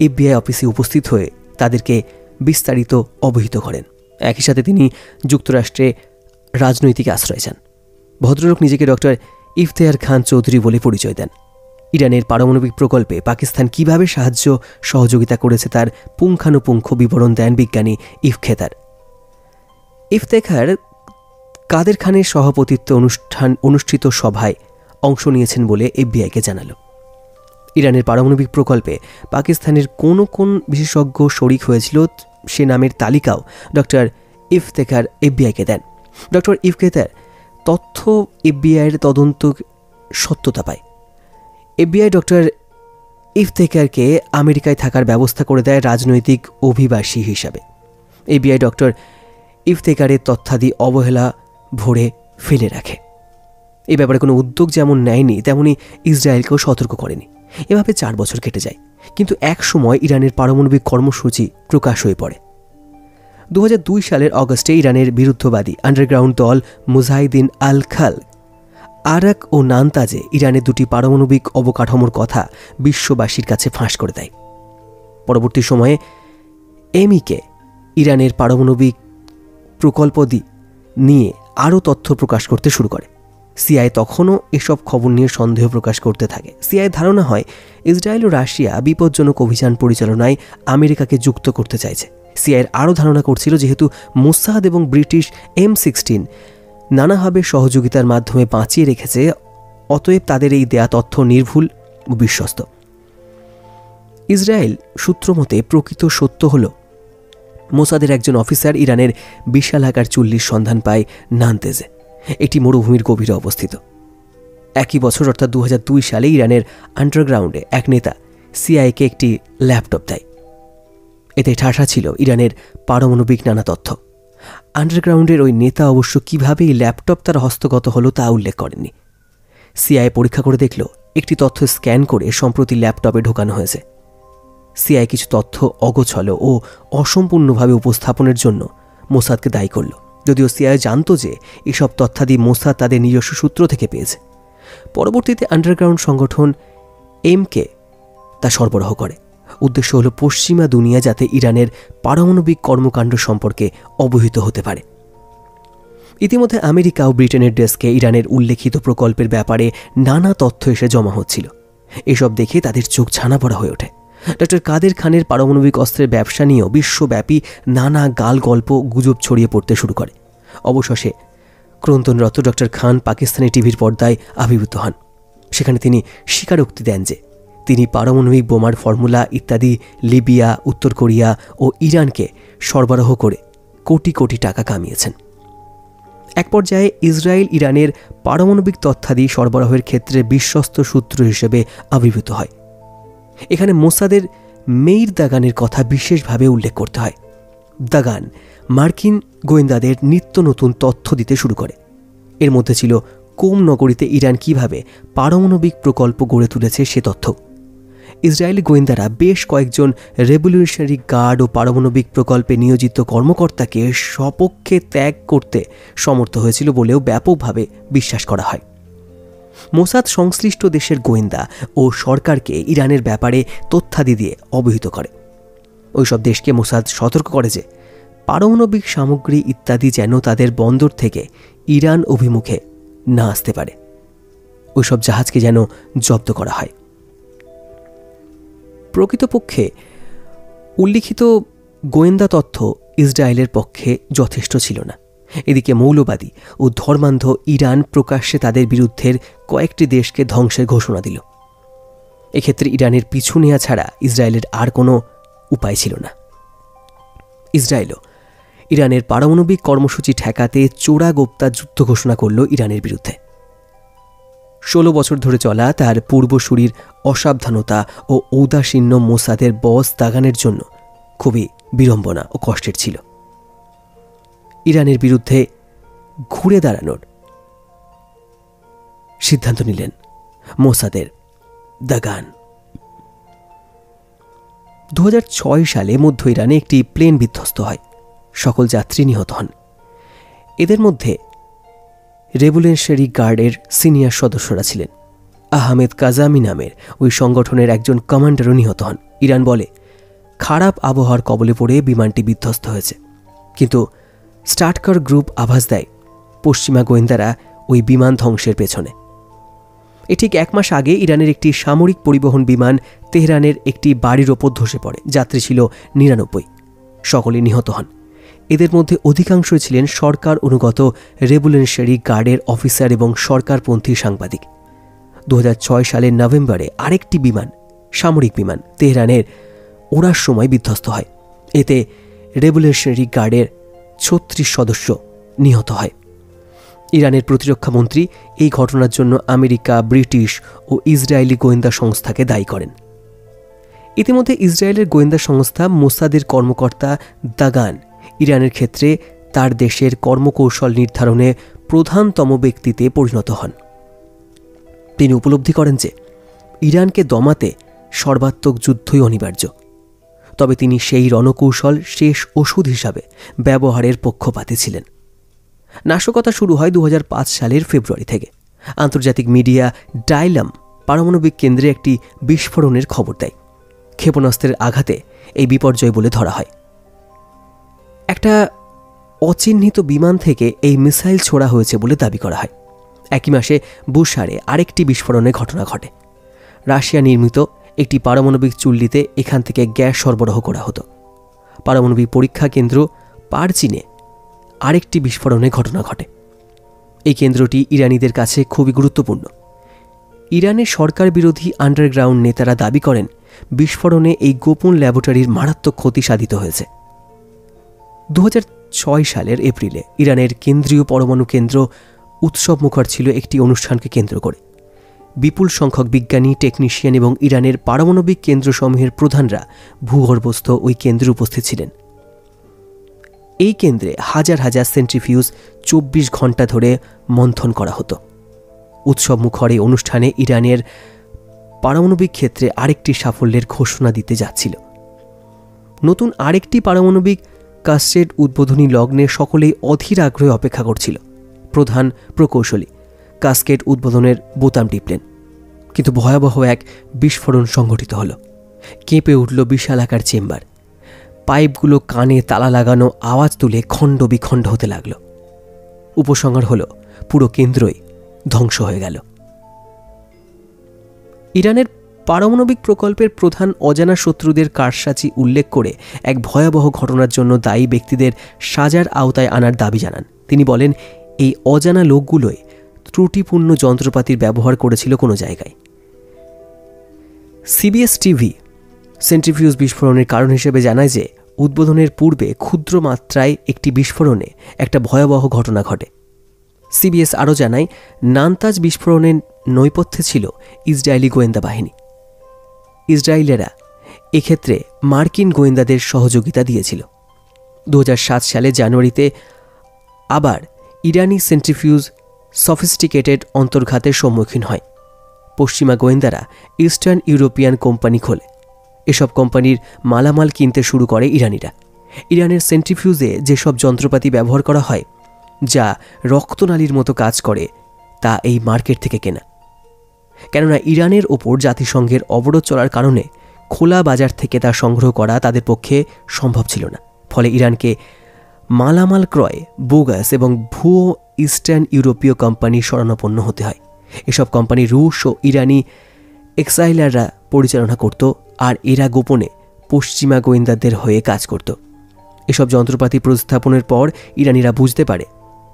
এফবিআই অফিসে উপস্থিত হয়ে তাদেরকে বিস্তারিত অবহিত করেন। একই সাথে তিনি যুক্তরাষ্ট্রে রাজনৈতিক আশ্রয় চান। ভদ্রলোক নিজেকে ডক্টর ইফতেখার খান চৌধুরী বলে পরিচয় দেন। ইরানের পারমাণবিক প্রকল্পে পাকিস্তান কিভাবে সাহায্য সহযোগিতা করেছে তার পুঙ্খানুপুঙ্খ বিবরণ দেন বিজ্ঞানী ইফতেখার কাদের খানের সভাপতিত্বে অনুষ্ঠিত সভায় অংশ নিয়েছেন বলে এফবিআইকে জানালো। ইরানের পারমাণবিক প্রকল্পে পাকিস্তানের কোন কোন বিশেষজ্ঞ শরিক হয়েছিল সে নামের তালিকাও ডক্টর ইফতেখার এফবিআইকে দেন। ডক্টর ইফতেখার তথ্য এফবিআইয়ের তদন্ত সত্যতা পায়। এফবিআই ডক্টর ইফতেখারকে আমেরিকায় থাকার ব্যবস্থা করে দেয় রাজনৈতিক অভিবাসী হিসাবে। এফবিআই ডক্টর ইফতেখারের তথ্যাদি অবহেলা ভরে ফেলে রাখে। এই ব্যাপারে কোনো উদ্যোগ যেমন নেয়নি, তেমনি ইসরায়েলকেও সতর্ক করেনি। এভাবে 4 বছর কেটে যায়। কিন্তু এক সময় ইরানের পারমাণবিক কর্মসূচি প্রকাশ হয়ে পড়ে। 2002 সালের অগস্টে ইরানের বিরুদ্ধবাদী আন্ডারগ্রাউন্ড দল মুজাহিদিন আল খাল আরাক ও নান্তাজে ইরানের 2টি পারমাণবিক অবকাঠামোর কথা বিশ্ববাসীর কাছে ফাঁস করে দেয়। পরবর্তী সময়ে এমিকে ইরানের পারমাণবিক প্রকল্প নিয়ে আরও তথ্য প্রকাশ করতে শুরু করে। সিআই তখনও এসব খবর নিয়ে সন্দেহ প্রকাশ করতে থাকে। সিআই ধারণা হয় ইসরায়েল ও রাশিয়া বিপজ্জনক অভিযান পরিচালনায় আমেরিকাকে যুক্ত করতে চাইছে। সিআইয়ের আরও ধারণা করছিল যেহেতু মোসাদ এবং ব্রিটিশ M16 নানাভাবে সহযোগিতার মাধ্যমে বাঁচিয়ে রেখেছে, অতএব তাদের এই দেয়া তথ্য নির্ভুল ও বিশ্বস্ত। ইসরায়েল সূত্রমতে প্রকৃত সত্য হল মোসাদের একজন অফিসার ইরানের বিশাল আকার চুল্লির সন্ধান পায় নান্তেজে, একটি মরুভূমির গভীরে অবস্থিত। একই বছর অর্থাৎ 2002 সালে ইরানের আন্ডারগ্রাউন্ডে এক নেতা সিআইকে একটি ল্যাপটপ দেয়। এতে ঠাসা ছিল ইরানের পারমাণবিক নানা তথ্য। আন্ডারগ্রাউন্ডের ওই নেতা অবশ্য কীভাবে এই ল্যাপটপ তার হস্তগত হলো তা উল্লেখ করেননি। সিআই পরীক্ষা করে দেখল একটি তথ্য স্ক্যান করে সম্প্রতি ল্যাপটপে ঢোকানো হয়েছে। সিআইএ কিছু তথ্য অগোছল ও অসম্পূর্ণভাবে উপস্থাপনের জন্য মোসাদকে দায়ী করল, যদিও সিআইএ জানত যে এসব তথ্যাদি মোসাদ তাদের নিজস্ব সূত্র থেকে পেয়েছে। পরবর্তীতে আন্ডারগ্রাউন্ড সংগঠন এমকে তা সরবরাহ করে। উদ্দেশ্য হল পশ্চিমা দুনিয়া যাতে ইরানের পারমাণবিক কর্মকাণ্ড সম্পর্কে অবহিত হতে পারে। ইতিমধ্যে আমেরিকা ও ব্রিটেনের ডেস্কে ইরানের উল্লেখিত প্রকল্পের ব্যাপারে নানা তথ্য এসে জমা হচ্ছিল। এসব দেখে তাদের চোখ ছানাপড়া হয়ে ওঠে। ডক্টর কাদের খানের পারমাণবিক অস্ত্রের ব্যবসা নিয়েও বিশ্বব্যাপী নানা গাল গল্প গুজব ছড়িয়ে পড়তে শুরু করে। অবশেষে ক্রন্দনরত ডক্টর খান পাকিস্তানি টিভির পর্দায় আবির্ভূত হন। সেখানে তিনি স্বীকারোক্তি দেন যে তিনি পারমাণবিক বোমার ফর্মুলা ইত্যাদি লিবিয়া, উত্তর কোরিয়া ও ইরানকে সরবরাহ করে কোটি কোটি টাকা কামিয়েছেন। এক পর্যায়ে ইসরায়েল ইরানের পারমাণবিক তথ্যাদি সরবরাহের ক্ষেত্রে বিশ্বস্ত সূত্র হিসেবে আবির্ভূত হয়। এখানে মোসাদের মেইর দাগানের কথা বিশেষভাবে উল্লেখ করতে হয়। দাগান মার্কিন গোয়েন্দাদের নিত্য নতুন তথ্য দিতে শুরু করে। এর মধ্যে ছিল কোম নগরীতে ইরান কিভাবে পারমাণবিক প্রকল্প গড়ে তুলেছে সে তথ্য। ইসরায়েলি গোয়েন্দারা বেশ কয়েকজন রেভলিউশনারি গার্ড ও পারমাণবিক প্রকল্পে নিয়োজিত কর্মকর্তাকে স্বপক্ষে ত্যাগ করতে সমর্থ হয়েছিল বলেও ব্যাপকভাবে বিশ্বাস করা হয়। মোসাদ সংশ্লিষ্ট দেশের গোয়েন্দা ও সরকারকে ইরানের ব্যাপারে তথ্যাদি দিয়ে অবহিত করে। ওইসব দেশকে মোসাদ সতর্ক করে যে পারমাণবিক সামগ্রী ইত্যাদি যেন তাদের বন্দর থেকে ইরান অভিমুখে না আসতে পারে। ওইসব জাহাজকে যেন জব্দ করা হয়। প্রকৃতপক্ষে উল্লিখিত গোয়েন্দা তথ্য ইসরায়েলের পক্ষে যথেষ্ট ছিল না। এদিকে মৌলবাদী ও ধর্মান্ধ ইরান প্রকাশ্যে তাদের বিরুদ্ধের কয়েকটি দেশকে ধ্বংসের ঘোষণা দিল। এক্ষেত্রে ইরানের পিছু নেওয়া ছাড়া ইসরায়েলের আর কোনো উপায় ছিল না। ইসরায়েলও ইরানের পারমাণবিক কর্মসূচি ঠেকাতে চোরাগোপ্তা যুদ্ধ ঘোষণা করল ইরানের বিরুদ্ধে। 16 বছর ধরে চলা তার পূর্বসূরির অসাবধানতা ও ঔদাসীন্য মোসাদের বস দাগানের জন্য খুবই বিড়ম্বনা ও কষ্টের ছিল। ইরানের বিরুদ্ধে ঘুরে দাঁড়ানোর সিদ্ধান্ত নিলেন মোসাদের দাগান। 2006 সালে মধ্য ইরানে একটি প্লেন বিধ্বস্ত হয়। সকল যাত্রী নিহত হন। এদের মধ্যে রেভলিউশনারি গার্ডের সিনিয়র সদস্যরা ছিলেন। আহমেদ কাজামি নামের ওই সংগঠনের একজন কমান্ডারও নিহত হন। ইরান বলে খারাপ আবহাওয়ার কবলে পড়ে বিমানটি বিধ্বস্ত হয়েছে, কিন্তু স্টার্টকার গ্রুপ আভাস দেয় পশ্চিমা গোয়েন্দারা ওই বিমান ধ্বংসের পেছনে। ঠিক 1 মাস আগে ইরানের একটি সামরিক পরিবহন বিমান তেহরানের একটি বাড়ির ওপর ধসে পড়ে। যাত্রী ছিল 99, সকলে নিহত হন। এদের মধ্যে অধিকাংশই ছিলেন সরকার অনুগত রেভলিউশনারি গার্ডের অফিসার এবং সরকারপন্থী সাংবাদিক। 2006 সালের নভেম্বরে আরেকটি বিমান, সামরিক বিমান, তেহরানের ওড়ার সময় বিধ্বস্ত হয়। এতে রেভলিউশনারি গার্ডের 36 সদস্য নিহত হয়। ইরানের প্রতিরক্ষা মন্ত্রী এই ঘটনার জন্য আমেরিকা, ব্রিটিশ ও ইসরায়েলি গোয়েন্দা সংস্থাকে দায়ী করেন। ইতিমধ্যে ইসরায়েলের গোয়েন্দা সংস্থা মোসাদের কর্মকর্তা দাগান ইরানের ক্ষেত্রে তার দেশের কর্মকৌশল নির্ধারণে প্রধানতম ব্যক্তিতে পরিণত হন। তিনি উপলব্ধি করেন যে ইরানকে দমাতে সর্বাত্মক যুদ্ধই অনিবার্য। তবে তিনি সেই রণকৌশল শেষ ওষুধ হিসাবে ব্যবহারের পক্ষপাতী ছিলেন। নাশকতা শুরু হয় 2005 সালের ফেব্রুয়ারি থেকে। আন্তর্জাতিক মিডিয়া ডাইলাম পারমাণবিক কেন্দ্রে একটি বিস্ফোরণের খবর দেয়। ক্ষেপণাস্ত্রের আঘাতে এই বিপর্যয় বলে ধরা হয়। একটা অচিহ্নিত বিমান থেকে এই মিসাইল ছোড়া হয়েছে বলে দাবি করা হয়। একই মাসে বুশারে আরেকটি বিস্ফোরণের ঘটনা ঘটে। রাশিয়া নির্মিত একটি পারমাণবিক চুল্লিতে এখান থেকে গ্যাস সরবরাহ করা হতো। পারমাণবিক পরীক্ষা কেন্দ্র পারচিনে আরেকটি বিস্ফোরণের ঘটনা ঘটে। এই কেন্দ্রটি ইরানিদের কাছে খুবই গুরুত্বপূর্ণ। ইরানের সরকার বিরোধী আন্ডারগ্রাউন্ড নেতারা দাবি করেন বিস্ফোরণে এই গোপন ল্যাবরেটরির মারাত্মক ক্ষতি সাধিত হয়েছে। 2006 সালের এপ্রিলে ইরানের কেন্দ্রীয় পরমাণু কেন্দ্র উৎসবমুখর ছিল একটি অনুষ্ঠানকে কেন্দ্র করে। বিপুল সংখ্যক বিজ্ঞানী, টেকনিশিয়ান এবং ইরানের পারমাণবিক কেন্দ্রসমূহের প্রধানরা ভূগর্ভস্থ ওই কেন্দ্রে উপস্থিত ছিলেন। এই কেন্দ্রে হাজার হাজার সেন্ট্রিফিউজ 24 ঘণ্টা ধরে মন্থন করা হতো। উৎসবমুখর এই অনুষ্ঠানে ইরানের পারমাণবিক ক্ষেত্রে আরেকটি সাফল্যের ঘোষণা দিতে যাচ্ছিল। নতুন আরেকটি পারমাণবিক কাস্টেড উদ্বোধনী লগ্নে সকলেই অধীর আগ্রহে অপেক্ষা করছিল। প্রধান প্রকৌশলী কাস্কেড উদ্বোধনের বোতাম টিপলেন, কিন্তু ভয়াবহ এক বিস্ফোরণ সংঘটিত হল। কেঁপে উঠল বিশালাকার চেম্বার। পাইপগুলো কানে তালা লাগানো আওয়াজ তুলে খণ্ড বিখণ্ড হতে লাগল। উপসংহার হল পুরো কেন্দ্রই ধ্বংস হয়ে গেল। ইরানের পারমাণবিক প্রকল্পের প্রধান অজানা শত্রুদের কারসাজি উল্লেখ করে এক ভয়াবহ ঘটনার জন্য দায়ী ব্যক্তিদের সাজার আওতায় আনার দাবি জানান। তিনি বলেন, এই অজানা লোকগুলোই ত্রুটিপূর্ণ যন্ত্রপাতির ব্যবহার করেছিল কোনো জায়গায়। সিবিএস টিভি সেন্ট্রিফিউজ বিস্ফোরণের কারণ হিসেবে জানায় যে উদ্বোধনের পূর্বে ক্ষুদ্র মাত্রায় একটি বিস্ফোরণে একটা ভয়াবহ ঘটনা ঘটে। সিবিএস আরও জানায়, নানতাজ বিস্ফোরণের নৈপথ্যে ছিল ইসরায়েলি গোয়েন্দা বাহিনী। ইসরায়েলেরা এক্ষেত্রে মার্কিন গোয়েন্দাদের সহযোগিতা দিয়েছিল। 2007 সালে জানুয়ারিতে আবার ইরানি সেন্ট্রিফিউজ সফিস্টিকেটেড অন্তর্ঘাতের সম্মুখীন হয়। পশ্চিমা গোয়েন্দারা ইস্টার্ন ইউরোপিয়ান কোম্পানি খোলে। এসব কোম্পানির মালামাল কিনতে শুরু করে ইরানিরা। ইরানের সেন্ট্রিফিউজে যেসব যন্ত্রপাতি ব্যবহার করা হয়, যা রক্তনালীর মতো কাজ করে, তা এই মার্কেট থেকে কেনা। কেননা ইরানের ওপর জাতিসংঘের অবরোধ চলার কারণে খোলা বাজার থেকে তা সংগ্রহ করা তাদের পক্ষে সম্ভব ছিল না। ফলে ইরানকে মালামাল ক্রয় বোগাস এবং ভুয়ো ইস্টার্ন ইউরোপীয় কোম্পানি শরণাপন্ন হতে হয়। এসব কোম্পানি রুশ ও ইরানি এক্সাইলাররা পরিচালনা করত, আর এরা গোপনে পশ্চিমা গোয়েন্দাদের হয়ে কাজ করত। এসব যন্ত্রপাতি প্রস্থাপনের পর ইরানিরা বুঝতে পারে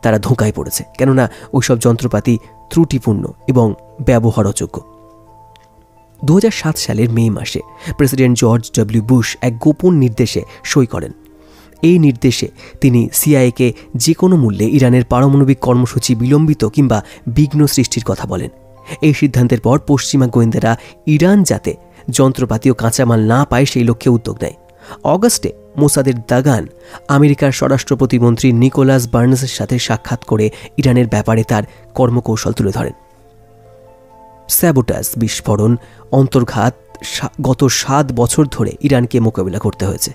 তারা ধোঁকায় পড়েছে, কেননা ওইসব যন্ত্রপাতি ত্রুটিপূর্ণ এবং ব্যবহারযোগ্য। 2007 সালের মে মাসে প্রেসিডেন্ট জর্জ ডব্লিউ বুশ এক গোপন নির্দেশে সই করেন। এই নির্দেশে তিনি সিআইএকে যে কোনো মূল্যে ইরানের পারমাণবিক কর্মসূচি বিলম্বিত কিংবা বিঘ্ন সৃষ্টির কথা বলেন। এই সিদ্ধান্তের পর পশ্চিমা গোয়েন্দারা ইরান যাতে যন্ত্রপাতি ও কাঁচামাল না পায় সেই লক্ষ্যে উদ্যোগ নেয়। অগাস্টে মোসাদের দাগান আমেরিকার স্বরাষ্ট্র প্রতিমন্ত্রী নিকোলাস বার্নসের সাথে সাক্ষাৎ করে ইরানের ব্যাপারে তার কর্মকৌশল তুলে ধরেন। স্যাবোটাজ, বিস্ফোরণ, অন্তর্ঘাত গত 7 বছর ধরে ইরানকে মোকাবিলা করতে হয়েছে।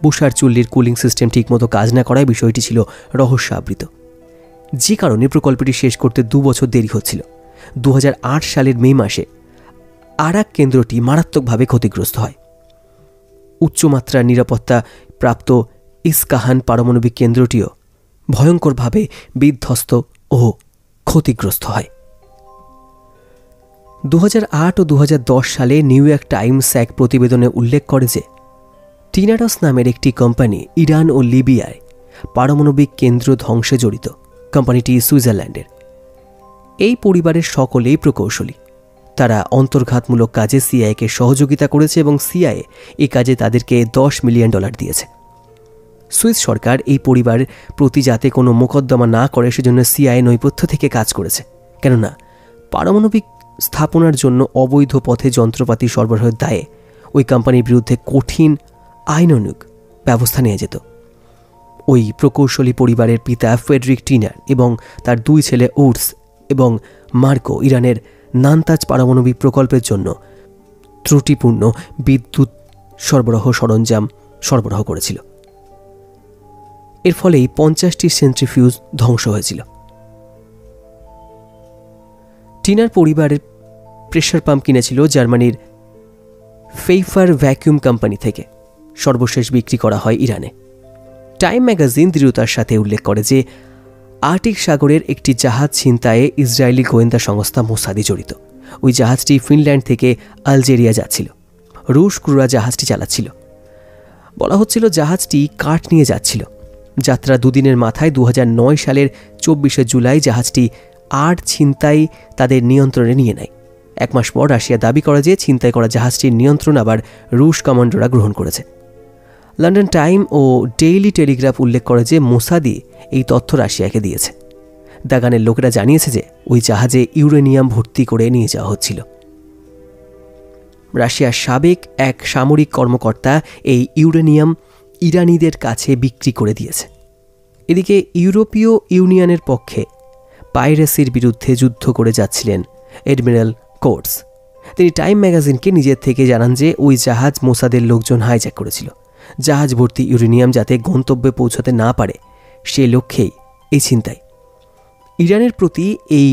বুশার চুল্লির কুলিং সিস্টেম ঠিকমতো কাজ না করায় বিষয়টি ছিল রহস্যাবৃত, যে কারণে প্রকল্পটি শেষ করতে 2 বছর দেরি হচ্ছিল। 2008 সালের মে মাসে আরাক কেন্দ্রটি মারাত্মকভাবে ক্ষতিগ্রস্ত হয়। উচ্চমাত্রার নিরাপত্তা প্রাপ্ত ইস্কাহান পারমাণবিক কেন্দ্রটিও ভয়ঙ্করভাবে বিধ্বস্ত ও ক্ষতিগ্রস্ত হয়। 2008 ও 2010 সালে নিউ ইয়র্ক টাইমস এক প্রতিবেদনে উল্লেখ করে যে টিনারস নামের একটি কোম্পানি ইরান ও লিবিয়ায় পারমাণবিক কেন্দ্র ধ্বংসে জড়িত। কোম্পানিটি সুইজারল্যান্ডের। এই পরিবারের সকলেই প্রকৌশলী। তারা অন্তর্ঘাতমূলক কাজে সিআইএকে সহযোগিতা করেছে এবং সিআইএ এই কাজে তাদেরকে $10 মিলিয়ন দিয়েছে। সুইস সরকার এই পরিবারের প্রতি যাতে কোনো মোকদ্দমা না করে সেজন্য সিআইএ নৈপথ্য থেকে কাজ করেছে, কেননা পারমাণবিক স্থাপনার জন্য অবৈধ পথে যন্ত্রপাতি সরবরাহের দায়ে ওই কোম্পানির বিরুদ্ধে কঠিন আইনানুগ ব্যবস্থা নেওয়া যেত। ওই প্রকৌশলী পরিবারের পিতা ফ্রেডরিক টিনার এবং তার 2 ছেলে উডস এবং মার্কো ইরানের নানতাজ পারমাণবিক প্রকল্পের জন্য ত্রুটিপূর্ণ বিদ্যুৎ সরবরাহ সরঞ্জাম সরবরাহ করেছিল। এর ফলেই 50টি সেন্ট্রিফিউজ ধ্বংস হয়েছিল। টিনার পরিবারের প্রেসার পাম্প কিনেছিল জার্মানির ফেইফার ভ্যাকুয়াম কোম্পানি থেকে। সর্বশেষ বিক্রি করা হয় ইরানে। টাইম ম্যাগাজিন দৃঢ়তার সাথে উল্লেখ করে যে আর্কটিক সাগরের একটি জাহাজ ছিনতাইয়ে ইসরায়েলি গোয়েন্দা সংস্থা মোসাদি জড়িত। ওই জাহাজটি ফিনল্যান্ড থেকে আলজেরিয়া যাচ্ছিল। রুশ ক্রুরা জাহাজটি চালাচ্ছিল। বলা হচ্ছিল জাহাজটি কাঠ নিয়ে যাচ্ছিল। যাত্রা 2 দিনের মাথায় 2009 সালের 24শে জুলাই জাহাজটি আর ছিনতাই তাদের নিয়ন্ত্রণে নিয়ে নেয়। 1 মাস পর রাশিয়া দাবি করে যে ছিনতাই করা জাহাজটির নিয়ন্ত্রণ আবার রুশ কমান্ডোরা গ্রহণ করেছে। লন্ডন টাইম ও ডেইলি টেলিগ্রাফ উল্লেখ করে যে মোসাদি এই তথ্য রাশিয়াকে দিয়েছে। দাগানের লোকেরা জানিয়েছে যে ওই জাহাজে ইউরেনিয়াম ভর্তি করে নিয়ে যাওয়া হচ্ছিল। রাশিয়ার সাবেক এক সামরিক কর্মকর্তা এই ইউরেনিয়াম ইরানিদের কাছে বিক্রি করে দিয়েছে। এদিকে ইউরোপীয় ইউনিয়নের পক্ষে পাইরেসির বিরুদ্ধে যুদ্ধ করে যাচ্ছিলেন অ্যাডমিরাল কোর্টস। তিনি টাইম ম্যাগাজিনকে নিজের থেকে জানান যে ওই জাহাজ মোসাদের লোকজন হাইজ্যাক করেছিল, জাহাজ ভর্তি ইউরেনিয়াম যাতে গন্তব্যে পৌঁছাতে না পারে সে লক্ষ্যেই এই ছিনতাই। ইরানের প্রতি এই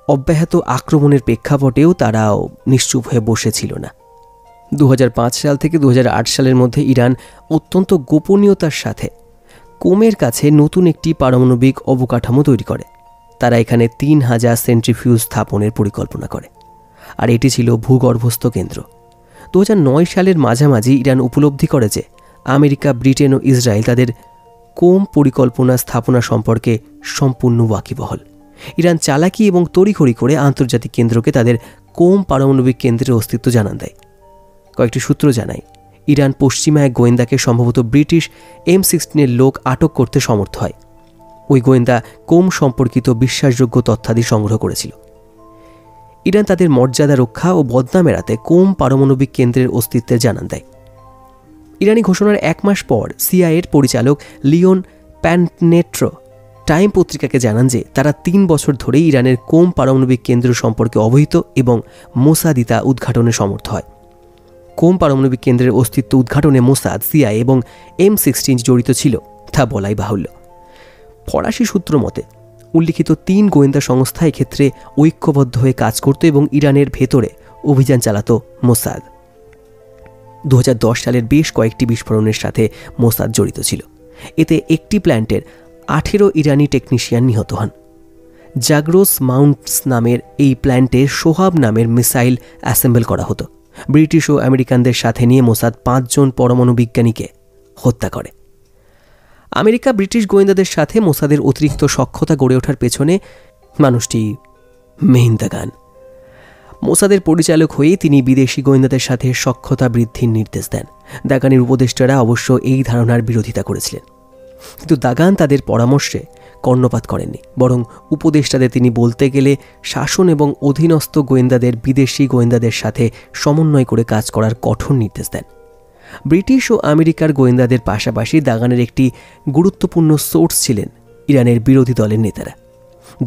অব্যাহত আক্রমণের প্রেক্ষাপটেও তারাও নিশ্চুপ হয়ে বসেছিল না। 2005 সাল থেকে 2008 সালের মধ্যে ইরান অত্যন্ত গোপনীয়তার সাথে কোমের কাছে নতুন একটি পারমাণবিক অবকাঠামো তৈরি করে। তারা এখানে 3000 সেন্ট্রিফিউজ স্থাপনের পরিকল্পনা করে, আর এটি ছিল ভূগর্ভস্থ কেন্দ্র। 2009 সালের মাঝামাঝি ইরান উপলব্ধি করে যে আমেরিকা, ব্রিটেন ও ইসরায়েল তাদের কোম পরিকল্পনা স্থাপনা সম্পর্কে সম্পূর্ণ ওয়াকিবহল। ইরান চালাকি এবং তড়িঘড়ি করে আন্তর্জাতিক কেন্দ্রকে তাদের কোম পারমাণবিক কেন্দ্রের অস্তিত্ব জানান দেয়। কয়েকটি সূত্র জানায় ইরান পশ্চিমা এক গোয়েন্দাকে সম্ভবত ব্রিটিশ M16 লোক আটক করতে সমর্থ হয়। ওই গোয়েন্দা কোম সম্পর্কিত বিশ্বাসযোগ্য তথ্যাদি সংগ্রহ করেছিল। ইরান তাদের মর্যাদা রক্ষা ও বদনাম এড়াতে কোম পারমাণবিক কেন্দ্রের অস্তিত্বের জানান দেয়। ইরানি ঘোষণার 1 মাস পর সিআইএর পরিচালক লিওন প্যান্টনেট্রো টাইম পত্রিকাকে জানান যে তারা 3 বছর ধরে ইরানের কোম পারমাণবিক কেন্দ্র সম্পর্কে অবহিত এবং মোসাদ তা উদ্ঘাটনে সমর্থ হয়। কোম পারমাণবিক কেন্দ্রের অস্তিত্ব উদ্ঘাটনে মোসাদ, সিআইএ এবং M16 জড়িত ছিল তা বলাই বাহুল্য। ফরাসি সূত্র মতে উল্লিখিত 3 গোয়েন্দা সংস্থা এক্ষেত্রে ঐক্যবদ্ধ হয়ে কাজ করত এবং ইরানের ভেতরে অভিযান চালাত মোসাদ। 2010 সালের বেশ কয়েকটি বিস্ফোরণের সাথে মোসাদ জড়িত ছিল। এতে একটি প্ল্যান্টের 18 ইরানি টেকনিশিয়ান নিহত হন। জাগ্রোস মাউন্টস নামের এই প্ল্যান্টে সোহাব নামের মিসাইল অ্যাসেম্বল করা হতো। ব্রিটিশ ও আমেরিকানদের সাথে নিয়ে মোসাদ 5 জন পরমাণু বিজ্ঞানীকে হত্যা করে। আমেরিকা ব্রিটিশ গোয়েন্দাদের সাথে মোসাদের অতিরিক্ত সখ্যতা গড়ে ওঠার পেছনে মানুষটি মেহিন দাগান। মোসাদের পরিচালক হয়ে তিনি বিদেশি গোয়েন্দাদের সাথে সখ্যতা বৃদ্ধির নির্দেশ দেন। দাগানের উপদেষ্টারা অবশ্য এই ধারণার বিরোধিতা করেছিলেন, কিন্তু দাগান তাদের পরামর্শে কর্ণপাত করেননি। বরং উপদেষ্টাদের তিনি বলতে গেলে শাসন এবং অধীনস্থ গোয়েন্দাদের বিদেশি গোয়েন্দাদের সাথে সমন্বয় করে কাজ করার কঠোর নির্দেশ দেন। ব্রিটিশ ও আমেরিকার গোয়েন্দাদের পাশাপাশি দাগানের একটি গুরুত্বপূর্ণ সোর্স ছিলেন ইরানের বিরোধী দলের নেতারা।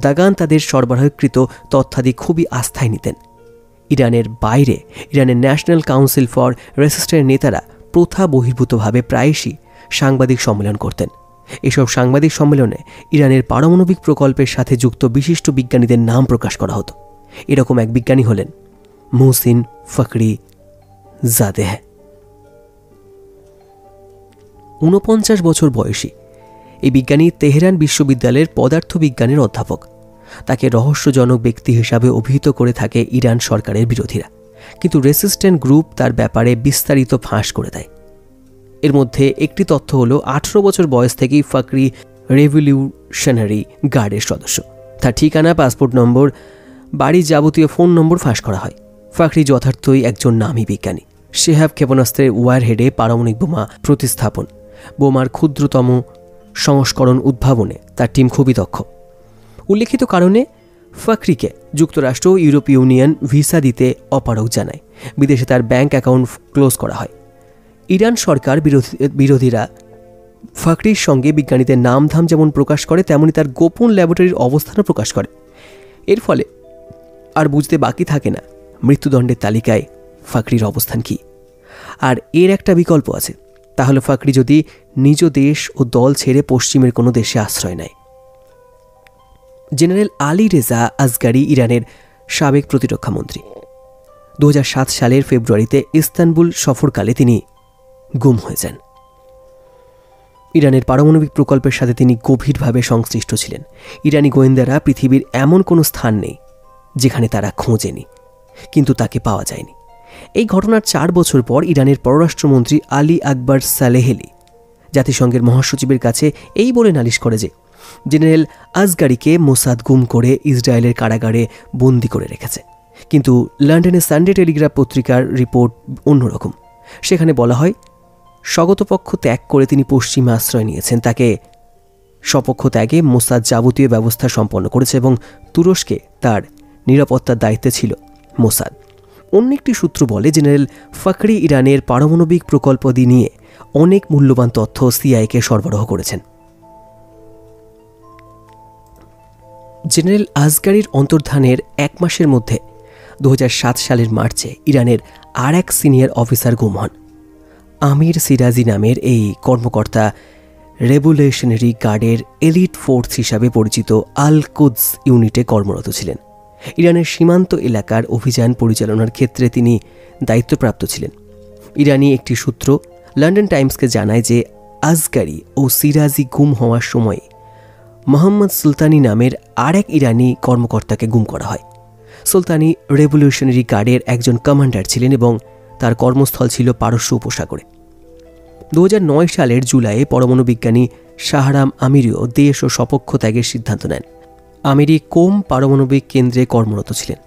দাগান তাদের সরবরাহকৃত তথ্যাদি খুবই আস্থায় নিতেন। ইরানের বাইরে ইরানের ন্যাশনাল কাউন্সিল ফর রেসিস্টের নেতারা প্রথা বহির্ভূতভাবে প্রায়শই সাংবাদিক সম্মেলন করতেন। এসব সাংবাদিক সম্মেলনে ইরানের পারমাণবিক প্রকল্পের সাথে যুক্ত বিশিষ্ট বিজ্ঞানীদের নাম প্রকাশ করা হতো। এরকম এক বিজ্ঞানী হলেন মুহসিন ফখরি জাদেহ। 49 বছর বয়সী এই বিজ্ঞানী তেহরান বিশ্ববিদ্যালয়ের পদার্থবিজ্ঞানের অধ্যাপক। তাকে রহস্যজনক ব্যক্তি হিসাবে অভিহিত করে থাকে ইরান সরকারের বিরোধীরা, কিন্তু রেসিস্ট্যান্ট গ্রুপ তার ব্যাপারে বিস্তারিত ফাঁস করে দেয়। এর মধ্যে একটি তথ্য হলো 18 বছর বয়স থেকেই ফখরি রেভলিউশনারি গার্ডের সদস্য। তার ঠিকানা, পাসপোর্ট নম্বর, বাড়ির যাবতীয় ফোন নম্বর ফাঁস করা হয়। ফখরি যথার্থই একজন নামী বিজ্ঞানী। শেহাব ক্ষেপণাস্ত্রের ওয়ারহেডে পারমাণবিক বোমা প্রতিস্থাপন, বোমার ক্ষুদ্রতম সংস্করণ উদ্ভাবনে তার টিম খুবই দক্ষ। উল্লেখিত কারণে ফখরিকে যুক্তরাষ্ট্র ও ইউরোপীয় ইউনিয়ন ভিসা দিতে অপারগ জানায়। বিদেশে তার ব্যাংক অ্যাকাউন্ট ক্লোজ করা হয়। ইরান সরকার বিরোধীরা ফখরির সঙ্গে বিজ্ঞানীদের নামধাম যেমন প্রকাশ করে, তেমনি তার গোপন ল্যাবরেটরির অবস্থানও প্রকাশ করে। এর ফলে আর বুঝতে বাকি থাকে না মৃত্যুদণ্ডের তালিকায় ফখরির অবস্থান কী। আর এর একটা বিকল্প আছে, তাহলে ফখরি যদি নিজ দেশ ও দল ছেড়ে পশ্চিমের কোনো দেশে আশ্রয় নেয়। জেনারেল আলী রেজা আসগারি ইরানের সাবেক প্রতিরক্ষামন্ত্রী। 2007 সালের ফেব্রুয়ারিতে ইস্তানবুল সফরকালে তিনি গুম হয়ে যান। ইরানের পারমাণবিক প্রকল্পের সাথে তিনি গভীরভাবে সংশ্লিষ্ট ছিলেন। ইরানি গোয়েন্দারা পৃথিবীর এমন কোনো স্থান নেই যেখানে তারা খোঁজেনি, কিন্তু তাকে পাওয়া যায়নি। এই ঘটনার 4 বছর পর ইরানের পররাষ্ট্রমন্ত্রী আলী আকবর সালেহেলি জাতিসংঘের মহাসচিবের কাছে এই বলে নালিশ করে যে জেনারেল আসগারিকে মোসাদ গুম করে ইসরায়েলের কারাগারে বন্দি করে রেখেছে। কিন্তু লন্ডনের সানডে টেলিগ্রাফ পত্রিকার রিপোর্ট অন্যরকম। সেখানে বলা হয়, স্বগতপক্ষ ত্যাগ করে তিনি পশ্চিমে আশ্রয় নিয়েছেন। তাকে স্বপক্ষ ত্যাগে মোসাদ যাবতীয় ব্যবস্থা সম্পন্ন করেছে এবং তুরস্কে তার নিরাপত্তার দায়িত্বে ছিল মোসাদ। অন্য একটি সূত্র বলে, জেনারেল ফখরি ইরানের পারমাণবিক প্রকল্পাদি নিয়ে অনেক মূল্যবান তথ্য সিআইএকে সরবরাহ করেছেন। জেনারেল আসগারির অন্তর্ধানের 1 মাসের মধ্যে 2007 সালের মার্চে ইরানের আর এক সিনিয়র অফিসার গুম হন। আমির সিরাজি নামের এই কর্মকর্তা রেভলিউশনারি গার্ডের এলিট ফোর্স হিসাবে পরিচিত আল কুদস ইউনিটে কর্মরত ছিলেন। ইরানের সীমান্ত এলাকার অভিযান পরিচালনার ক্ষেত্রে তিনি দায়িত্বপ্রাপ্ত ছিলেন। ইরানি একটি সূত্র লন্ডন টাইমসকে জানায় যে আজগারি ও সিরাজি গুম হওয়ার সময় মোহাম্মদ সুলতানি নামের আর এক ইরানি কর্মকর্তাকে গুম করা হয়। সুলতানি রেভলিউশনারি গার্ডের একজন কমান্ডার ছিলেন এবং তার কর্মস্থল ছিল পারস্য উপসাগরে। 2009 সালের জুলাইয়ে পরমাণু বিজ্ঞানী শাহরাম আমিরিও দেশ ও সপক্ষ ত্যাগের সিদ্ধান্ত নেন। আমিরি কোম পারমাণবিক কেন্দ্রে কর্মরত ছিলেন।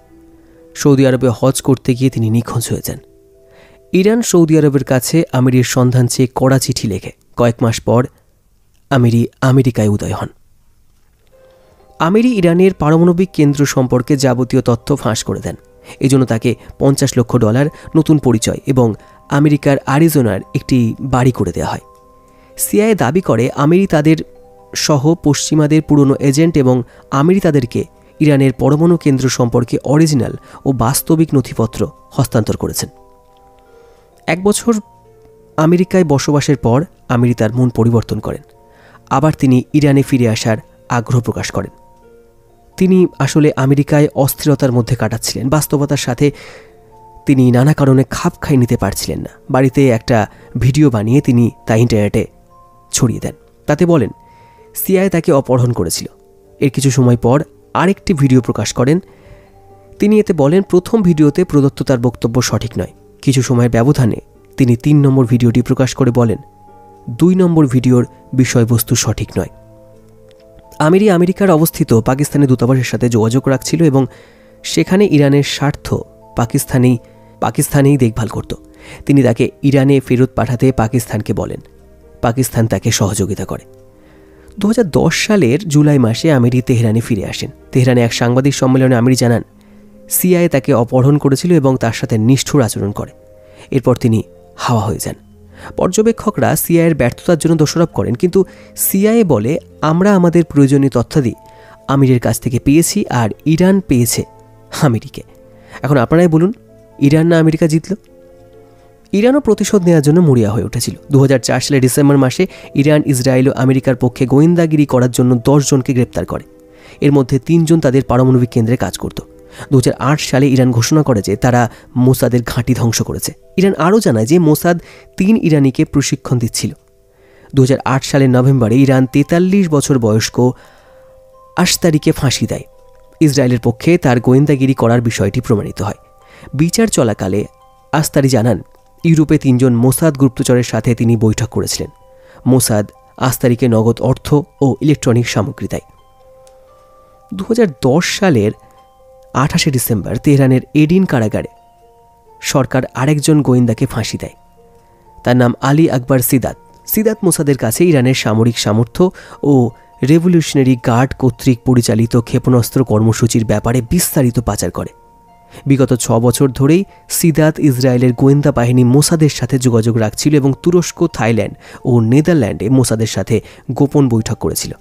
সৌদি আরবে হজ করতে গিয়ে তিনি নিখোঁজ হয়ে যান। ইরান সৌদি আরবের কাছে আমিরির সন্ধান চেয়ে কড়া চিঠি লেখে। কয়েক মাস পর আমিরি আমেরিকায় উদয় হন। আমিরি ইরানের পারমাণবিক কেন্দ্র সম্পর্কে যাবতীয় তথ্য ফাঁস করে দেন। এজন্য তাকে $50 লক্ষ, নতুন পরিচয় এবং আমেরিকার আরিজোনার একটি বাড়ি করে দেওয়া হয়। সিআইএ দাবি করে আমিরি তাদের সহ পশ্চিমাদের পুরনো এজেন্ট এবং আমিরি তাদেরকে ইরানের পরমাণু কেন্দ্র সম্পর্কে অরিজিনাল ও বাস্তবিক নথিপত্র হস্তান্তর করেছেন। 1 বছর আমেরিকায় বসবাসের পর আমিরি তার মন পরিবর্তন করেন। আবার তিনি ইরানে ফিরে আসার আগ্রহ প্রকাশ করেন। তিনি আসলে আমেরিকায় অস্থিরতার মধ্যে কাটাচ্ছিলেন। বাস্তবতার সাথে তিনি নানা কারণে খাপ খাই নিতে পারছিলেন না। বাড়িতে একটা ভিডিও বানিয়ে তিনি তা ইন্টারনেটে ছড়িয়ে দেন। তাতে বলেন সিআইএ তাকে অপহরণ করেছিল। এর কিছু সময় পর আরেকটি ভিডিও প্রকাশ করেন। তিনি এতে বলেন প্রথম ভিডিওতে প্রদত্ত তার বক্তব্য সঠিক নয়। কিছু সময়ের ব্যবধানে তিনি 3 নম্বর ভিডিওটি প্রকাশ করে বলেন 2 নম্বর ভিডিওর বিষয়বস্তু সঠিক নয়। আমিরি আমেরিকার অবস্থিত পাকিস্তানি দূতাবাসের সাথে যোগাযোগ রাখছিল এবং সেখানে ইরানের স্বার্থ পাকিস্তানেই দেখভাল করত। তিনি তাকে ইরানে ফেরত পাঠাতে পাকিস্তানকে বলেন। পাকিস্তান তাকে সহযোগিতা করে। 2010 সালের জুলাই মাসে আমিরি তেহরানে ফিরে আসেন। তেহরানে এক সাংবাদিক সম্মেলনে আমিরি জানান সিআইএ তাকে অপহরণ করেছিল এবং তার সাথে নিষ্ঠুর আচরণ করে। এরপর তিনি হাওয়া হয়ে যান। পর্যবেক্ষকরা সিআইএর ব্যর্থতার জন্য দোষারোপ করেন, কিন্তু সিআইএ বলে আমরা আমাদের প্রয়োজনীয় তথ্যাদি আমিরের কাছ থেকে পেয়েছি আর ইরান পেয়েছে আমিরিকে। এখন আপনারাই বলুন, ইরান না আমেরিকা জিতল? ইরানও প্রতিশোধ নেওয়ার জন্য মরিয়া হয়ে উঠেছিল। 2004 সালের ডিসেম্বর মাসে ইরান ইসরায়েল ও আমেরিকার পক্ষে গোয়েন্দাগিরি করার জন্য 10 জনকে গ্রেপ্তার করে। এর মধ্যে 3 জন তাদের পারমাণবিক কেন্দ্রে কাজ করত। 2008 সালে ইরান ঘোষণা করে যে তারা মোসাদের ঘাঁটি ধ্বংস করেছে। ইরান আরও জানায় যে মোসাদ 3 ইরানিকে প্রশিক্ষণ দিচ্ছিল। 2008 সালের নভেম্বরে ইরান 43 বছর বয়স্ক আশতারিকে ফাঁসি দেয়। ইসরায়েলের পক্ষে তার গোয়েন্দাগিরি করার বিষয়টি প্রমাণিত হয়। বিচার চলাকালে আশতারি জানান ইউরোপে 3 জন মোসাদ গুপ্তচরের সাথে তিনি বৈঠক করেছিলেন। মোসাদ আশতারিকে নগদ অর্থ ও ইলেকট্রনিক সামগ্রী দেয়। 2010 সালের 28 ডিসেম্বর তেহরানের এডিন কারাগারে সরকার আরেকজন গোয়েন্দাকে ফাঁসি দেয়। তার নাম আলী আকবর সিদাত মোসাদের কাছে ইরানের সামরিক সামর্থ্য ও রেভলিউশনারি গার্ড কর্তৃক পরিচালিত ক্ষেপণাস্ত্র কর্মসূচির ব্যাপারে বিস্তারিত পাচার করে। বিগত 6 বছর ধরেই সিদাত ইসরায়েলের গোয়েন্দা বাহিনী মোসাদের সাথে যোগাযোগ রাখছিল এবং তুরস্ক, থাইল্যান্ড ও নেদারল্যান্ডে মোসাদের সাথে গোপন বৈঠক করেছিল।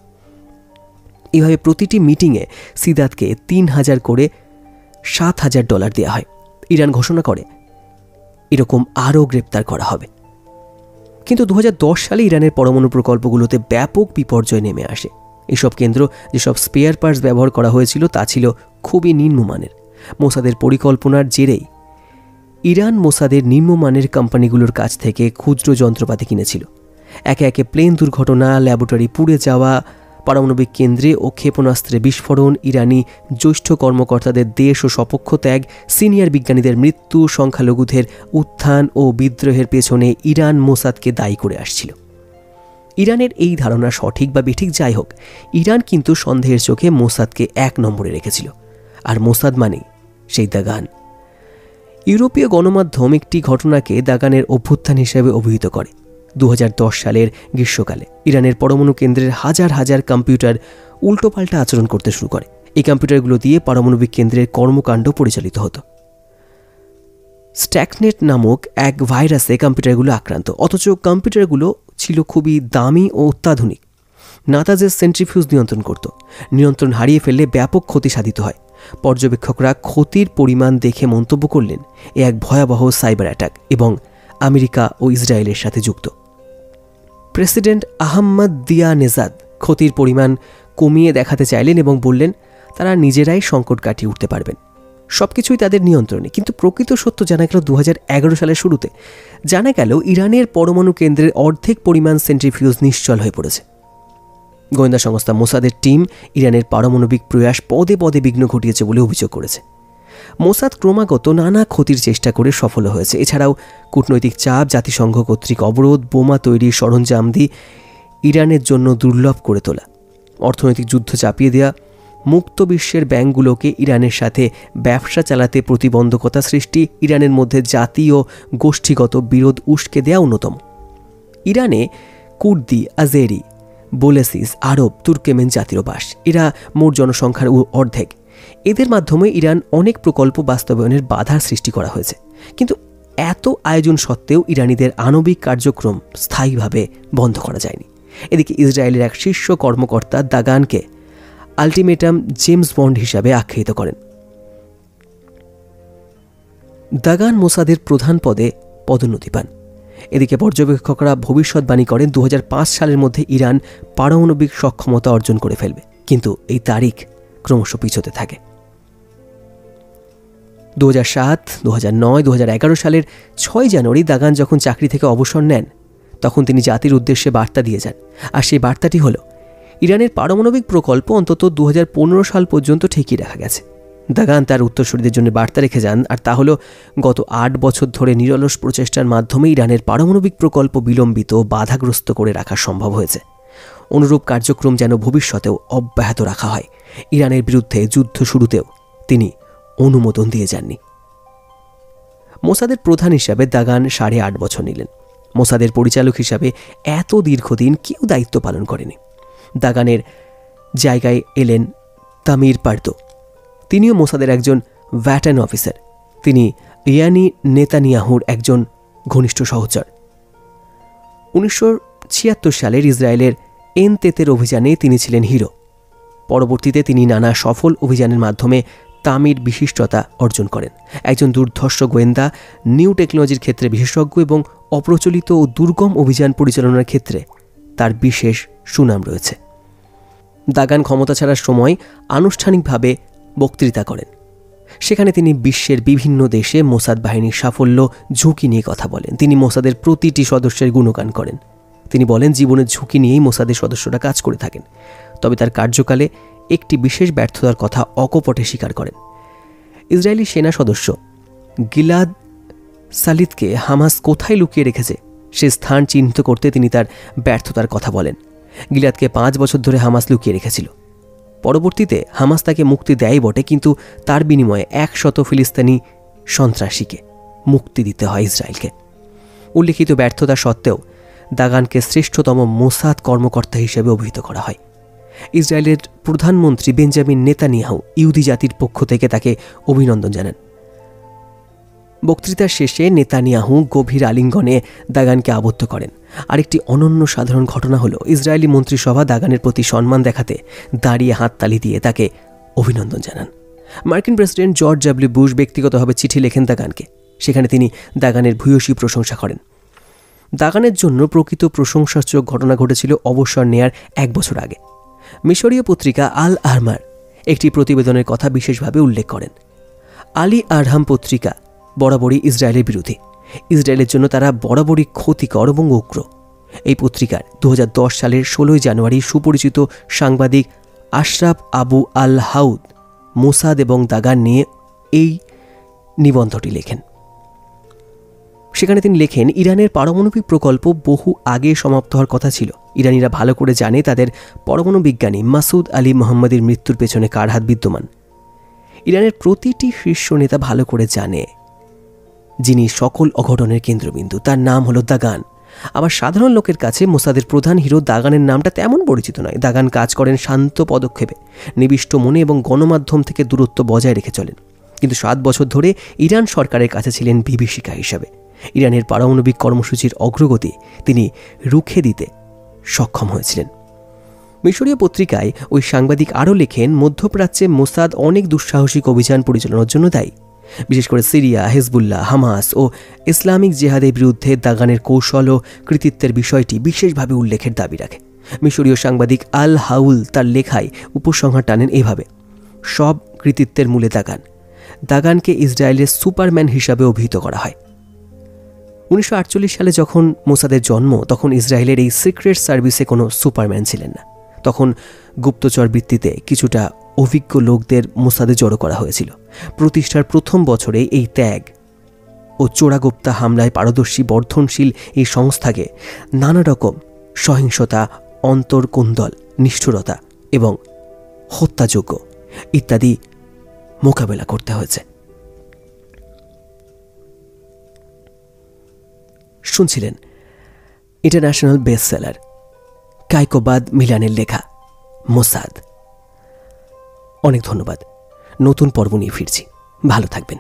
এভাবে প্রতিটি মিটিংয়ে সিদাতকে 3000 করে $7,000 দেওয়া হয়। ইরান ঘোষণা করে এরকম আরও গ্রেপ্তার করা হবে। কিন্তু 2010 সালে ইরানের পরমাণু প্রকল্পগুলোতে ব্যাপক বিপর্যয় নেমে আসে। এসব কেন্দ্র যেসব স্পেয়ার পার্টস ব্যবহার করা হয়েছিল তা ছিল খুবই নিম্নমানের। মোসাদের পরিকল্পনার জেরেই ইরান মোসাদের নিম্নমানের কোম্পানিগুলোর কাছ থেকে খুচরো যন্ত্রপাতি কিনেছিল। একে একে প্লেন দুর্ঘটনা, ল্যাবরেটরি পুড়ে যাওয়া, পারমাণবিক কেন্দ্রে ও ক্ষেপণাস্ত্রে বিস্ফোরণ, ইরানি জ্যেষ্ঠ কর্মকর্তাদের দেশ ও সপক্ষ ত্যাগ, সিনিয়র বিজ্ঞানীদের মৃত্যু, সংখ্যালঘুদের উত্থান ও বিদ্রোহের পেছনে ইরান মোসাদকে দায়ী করে আসছিল। ইরানের এই ধারণা সঠিক বা বেঠিক যাই হোক, ইরান কিন্তু সন্দেহের চোখে মোসাদকে 1 নম্বরে রেখেছিল। আর মোসাদ মানেই সেই দাগান। ইউরোপীয় গণমাধ্যম একটি ঘটনাকে দাগানের অভ্যুত্থান হিসেবে অভিহিত করে। 2010 সালের গ্রীষ্মকালে ইরানের পরমাণু কেন্দ্রের হাজার হাজার কম্পিউটার উল্টোপাল্টা আচরণ করতে শুরু করে। এই কম্পিউটারগুলো দিয়ে পারমাণবিক কেন্দ্রের কর্মকাণ্ড পরিচালিত হতো। স্ট্যাকনেট নামক এক ভাইরাসে কম্পিউটারগুলো আক্রান্ত, অথচ কম্পিউটারগুলো ছিল খুবই দামি ও অত্যাধুনিক। নাতাজের সেন্ট্রিফিউজ নিয়ন্ত্রণ করত। নিয়ন্ত্রণ হারিয়ে ফেললে ব্যাপক ক্ষতি সাধিত হয়। পর্যবেক্ষকরা ক্ষতির পরিমাণ দেখে মন্তব্য করলেন এ এক ভয়াবহ সাইবার অ্যাটাক এবং আমেরিকা ও ইসরায়েলের সাথে যুক্ত। প্রেসিডেন্ট আহমদিনেজাদ ক্ষতির পরিমাণ কমিয়ে দেখাতে চাইলেন এবং বললেন তারা নিজেরাই সংকট কাটিয়ে উঠতে পারবেন, সবকিছুই তাদের নিয়ন্ত্রণে। কিন্তু প্রকৃত সত্য জানা গেল 2011 সালের শুরুতে। জানা গেল ইরানের পরমাণু কেন্দ্রের অর্ধেক পরিমাণ সেন্ট্রিফিউজ নিশ্চল হয়ে পড়েছে। গোয়েন্দা সংস্থা মোসাদের টিম ইরানের পারমাণবিক প্রয়াস পদে পদে বিঘ্ন ঘটিয়েছে বলে অভিযোগ করেছে। মোসাদ ক্রমাগত নানা ক্ষতির চেষ্টা করে সফল হয়েছে। এছাড়াও কূটনৈতিক চাপ, জাতিসংঘ কর্তৃক অবরোধ, বোমা তৈরির সরঞ্জাম দিয়ে ইরানের জন্য দুর্লভ করে তোলা, অর্থনৈতিক যুদ্ধ চাপিয়ে দেওয়া, মুক্ত বিশ্বের ব্যাংকগুলোকে ইরানের সাথে ব্যবসা চালাতে প্রতিবন্ধকতা সৃষ্টি, ইরানের মধ্যে জাতি ও গোষ্ঠীগত বিরোধ উস্কে দেওয়া অন্যতম। ইরানে কুর্দি, আজেরি, বোলেসিস, আরব, তুর্কমেন জাতির বাস। এরা মোট জনসংখ্যার অর্ধেক। এদের মাধ্যমে ইরান অনেক প্রকল্প বাস্তবায়নের বাধার সৃষ্টি করা হয়েছে। কিন্তু এত আয়োজন সত্ত্বেও ইরানিদের আণবিক কার্যক্রম স্থায়ীভাবে বন্ধ করা যায়নি। এদিকে ইসরায়েলের এক শীর্ষ কর্মকর্তা দাগানকে আলটিমেটাম জেমস বন্ড হিসাবে আখ্যায়িত করেন। দাগান মোসাদের প্রধান পদে পদোন্নতি পান। এদিকে পর্যবেক্ষকরা ভবিষ্যৎবাণী করেন 2005 সালের মধ্যে ইরান পারমাণবিক সক্ষমতা অর্জন করে ফেলবে, কিন্তু এই তারিখ ক্রমশ পিছোতে থাকে। 2007, 2009, 2011 সালের 6 জানুয়ারি দাগান যখন চাকরি থেকে অবসর নেন তখন তিনি জাতির উদ্দেশ্যে বার্তা দিয়ে যান। আর সেই বার্তাটি হল ইরানের পারমাণবিক প্রকল্প অন্তত 2015 সাল পর্যন্ত ঠিকই রাখা গেছে। দাগান তার উত্তরসূরিদের জন্য বার্তা রেখে যান, আর তা হল গত 8 বছর ধরে নিরলস প্রচেষ্টার মাধ্যমে ইরানের পারমাণবিক প্রকল্প বিলম্বিত ও বাধাগ্রস্ত করে রাখা সম্ভব হয়েছে। অনুরূপ কার্যক্রম যেন ভবিষ্যতেও অব্যাহত রাখা হয়। ইরানের বিরুদ্ধে যুদ্ধ শুরুতেও তিনি অনুমোদন দিয়ে যাননি। মোসাদের প্রধান হিসাবে দাগান 8.5 বছর নিলেন। মোসাদের পরিচালক হিসাবে এত দীর্ঘদিন কেউ দায়িত্ব পালন করেনি। দাগানের জায়গায় এলেন তামির পার্দো। তিনিও মোসাদের একজন ভ্যাটান অফিসার। তিনি ইয়ানি নেতানিয়াহুর একজন ঘনিষ্ঠ সহচর। 1976 সালের ইসরায়েলের এনতেতের অভিযানে তিনি ছিলেন হিরো। পরবর্তীতে তিনি নানা সফল অভিযানের মাধ্যমে তামির বিশিষ্টতা অর্জন করেন। একজন দুর্ধর্ষ গোয়েন্দা, নিউ টেকনোলজির ক্ষেত্রে বিশেষজ্ঞ এবং অপ্রচলিত ও দুর্গম অভিযান পরিচালনার ক্ষেত্রে তার বিশেষ সুনাম রয়েছে। দাগান ক্ষমতা ছাড়ার সময় আনুষ্ঠানিকভাবে বক্তৃতা করেন। সেখানে তিনি বিশ্বের বিভিন্ন দেশে মোসাদ বাহিনীর সাফল্য, ঝুঁকি নিয়ে কথা বলেন। তিনি মোসাদের প্রতিটি সদস্যের গুণগান করেন। তিনি বলেন জীবনের ঝুঁকি নিয়েই মোসাদের সদস্যরা কাজ করে থাকেন, তবে তার কার্যকালে একটি বিশেষ ব্যর্থতার কথা অকপটে স্বীকার করেন। ইসরায়েলি সেনা সদস্য গিলাদ সালিদকে হামাস কোথায় লুকিয়ে রেখেছে সে স্থান চিহ্নিত করতে তিনি তার ব্যর্থতার কথা বলেন। গিলাদকে 5 বছর ধরে হামাস লুকিয়ে রেখেছিল। পরবর্তীতে হামাস তাকে মুক্তি দেয় বটে, কিন্তু তার বিনিময়ে 100 ফিলিস্তিনি সন্ত্রাসীকে মুক্তি দিতে হয় ইসরায়েলকে। উল্লিখিত ব্যর্থতা সত্ত্বেও দাগানকে শ্রেষ্ঠতম মোসাদ কর্মকর্তা হিসেবে অভিহিত করা হয়। ইসরায়েলের প্রধানমন্ত্রী বেঞ্জামিন নেতানিয়াহু ইহুদি জাতির পক্ষ থেকে তাকে অভিনন্দন জানান। বক্তৃতার শেষে নেতানিয়াহু গভীর আলিঙ্গনে দাগানকে আবদ্ধ করেন। আরেকটি অনন্য সাধারণ ঘটনা হল ইসরায়েলি মন্ত্রিসভা দাগানের প্রতি সম্মান দেখাতে দাঁড়িয়ে হাততালি দিয়ে তাকে অভিনন্দন জানান। মার্কিন প্রেসিডেন্ট জর্জ ডব্লিউ বুশ ব্যক্তিগতভাবে চিঠি লেখেন দাগানকে। সেখানে তিনি দাগানের ভূয়সী প্রশংসা করেন। দাগানের জন্য প্রকৃত প্রশংসাসূচক ঘটনা ঘটেছিল অবসর নেয়ার 1 বছর আগে। মিশরীয় পত্রিকা আল আহমার একটি প্রতিবেদনের কথা বিশেষভাবে উল্লেখ করেন। আলী আরহাম পত্রিকা বরাবরই ইসরায়েলের বিরোধী। ইসরায়েলের জন্য তারা বরাবরই ক্ষতিকর এবং উগ্র। এই পত্রিকার 2010 সালের 16 জানুয়ারি সুপরিচিত সাংবাদিক আশরাফ আবু আল হাউদ মোসাদ এবং দাগান নিয়ে এই নিবন্ধটি লেখেন। সেখানে তিনি লেখেন, ইরানের পারমাণবিক প্রকল্প বহু আগে সমাপ্ত হওয়ার কথা ছিল। ইরানিরা ভালো করে জানে তাদের পরমাণু বিজ্ঞানী মাসুদ আলী মোহাম্মদের মৃত্যুর পেছনে কার হাত বিদ্যমান। ইরানের প্রতিটি শীর্ষ নেতা ভালো করে জানে যিনি সকল অঘটনের কেন্দ্রবিন্দু, তার নাম হলো দাগান। আবার সাধারণ লোকের কাছে মোসাদের প্রধান হিরো দাগানের নামটা তেমন পরিচিত নয়। দাগান কাজ করেন শান্ত পদক্ষেপে, নিবিষ্ট মনে এবং গণমাধ্যম থেকে দূরত্ব বজায় রেখে চলেন। কিন্তু 7 বছর ধরে ইরান সরকারের কাছে ছিলেন বিভীষিকা হিসাবে। ইরানের পারমাণবিক কর্মসূচির অগ্রগতি তিনি রুখে দিতে সক্ষম হয়েছিলেন। মিশরীয় পত্রিকায় ওই সাংবাদিক আরও লেখেন, মধ্যপ্রাচ্যে মোসাদ অনেক দুঃসাহসিক অভিযান পরিচালনার জন্য দায়ী। বিশেষ করে সিরিয়া, হেজবুল্লাহ, হামাস ও ইসলামিক জেহাদের বিরুদ্ধে দাগানের কৌশল ও কৃতিত্বের বিষয়টি বিশেষভাবে উল্লেখের দাবি রাখে। মিশরীয় সাংবাদিক আল হাউল তার লেখায় উপসংহার টানেন এভাবে: সব কৃতিত্বের মূলে দাগানকে ইসরায়েলের সুপারম্যান হিসাবে অভিহিত করা হয়। 1948 সালে যখন মোসাদের জন্ম, তখন ইসরায়েলের এই সিক্রেট সার্ভিসে কোনো সুপারম্যান ছিলেন না। তখন গুপ্তচর বৃত্তিতে কিছুটা অভিজ্ঞ লোকদের মোসাদে জড়ো করা হয়েছিল। প্রতিষ্ঠার প্রথম বছরে এই ত্যাগ ও চোরাগোপ্তা হামলায় পারদর্শী বর্ধনশীল এই সংস্থাকে নানা রকম সহিংসতা, অন্তর্কোন্দল, নিষ্ঠুরতা এবং হত্যাযোগ্য ইত্যাদি মোকাবেলা করতে হয়েছে। শুনছিলেন ইন্টারন্যাশনাল বেস্টসেলার কাইকোবাদ মিলানের লেখা মোসাদ। অনেক ধন্যবাদ। নতুন পর্ব নিয়ে ফিরছি। ভালো থাকবেন।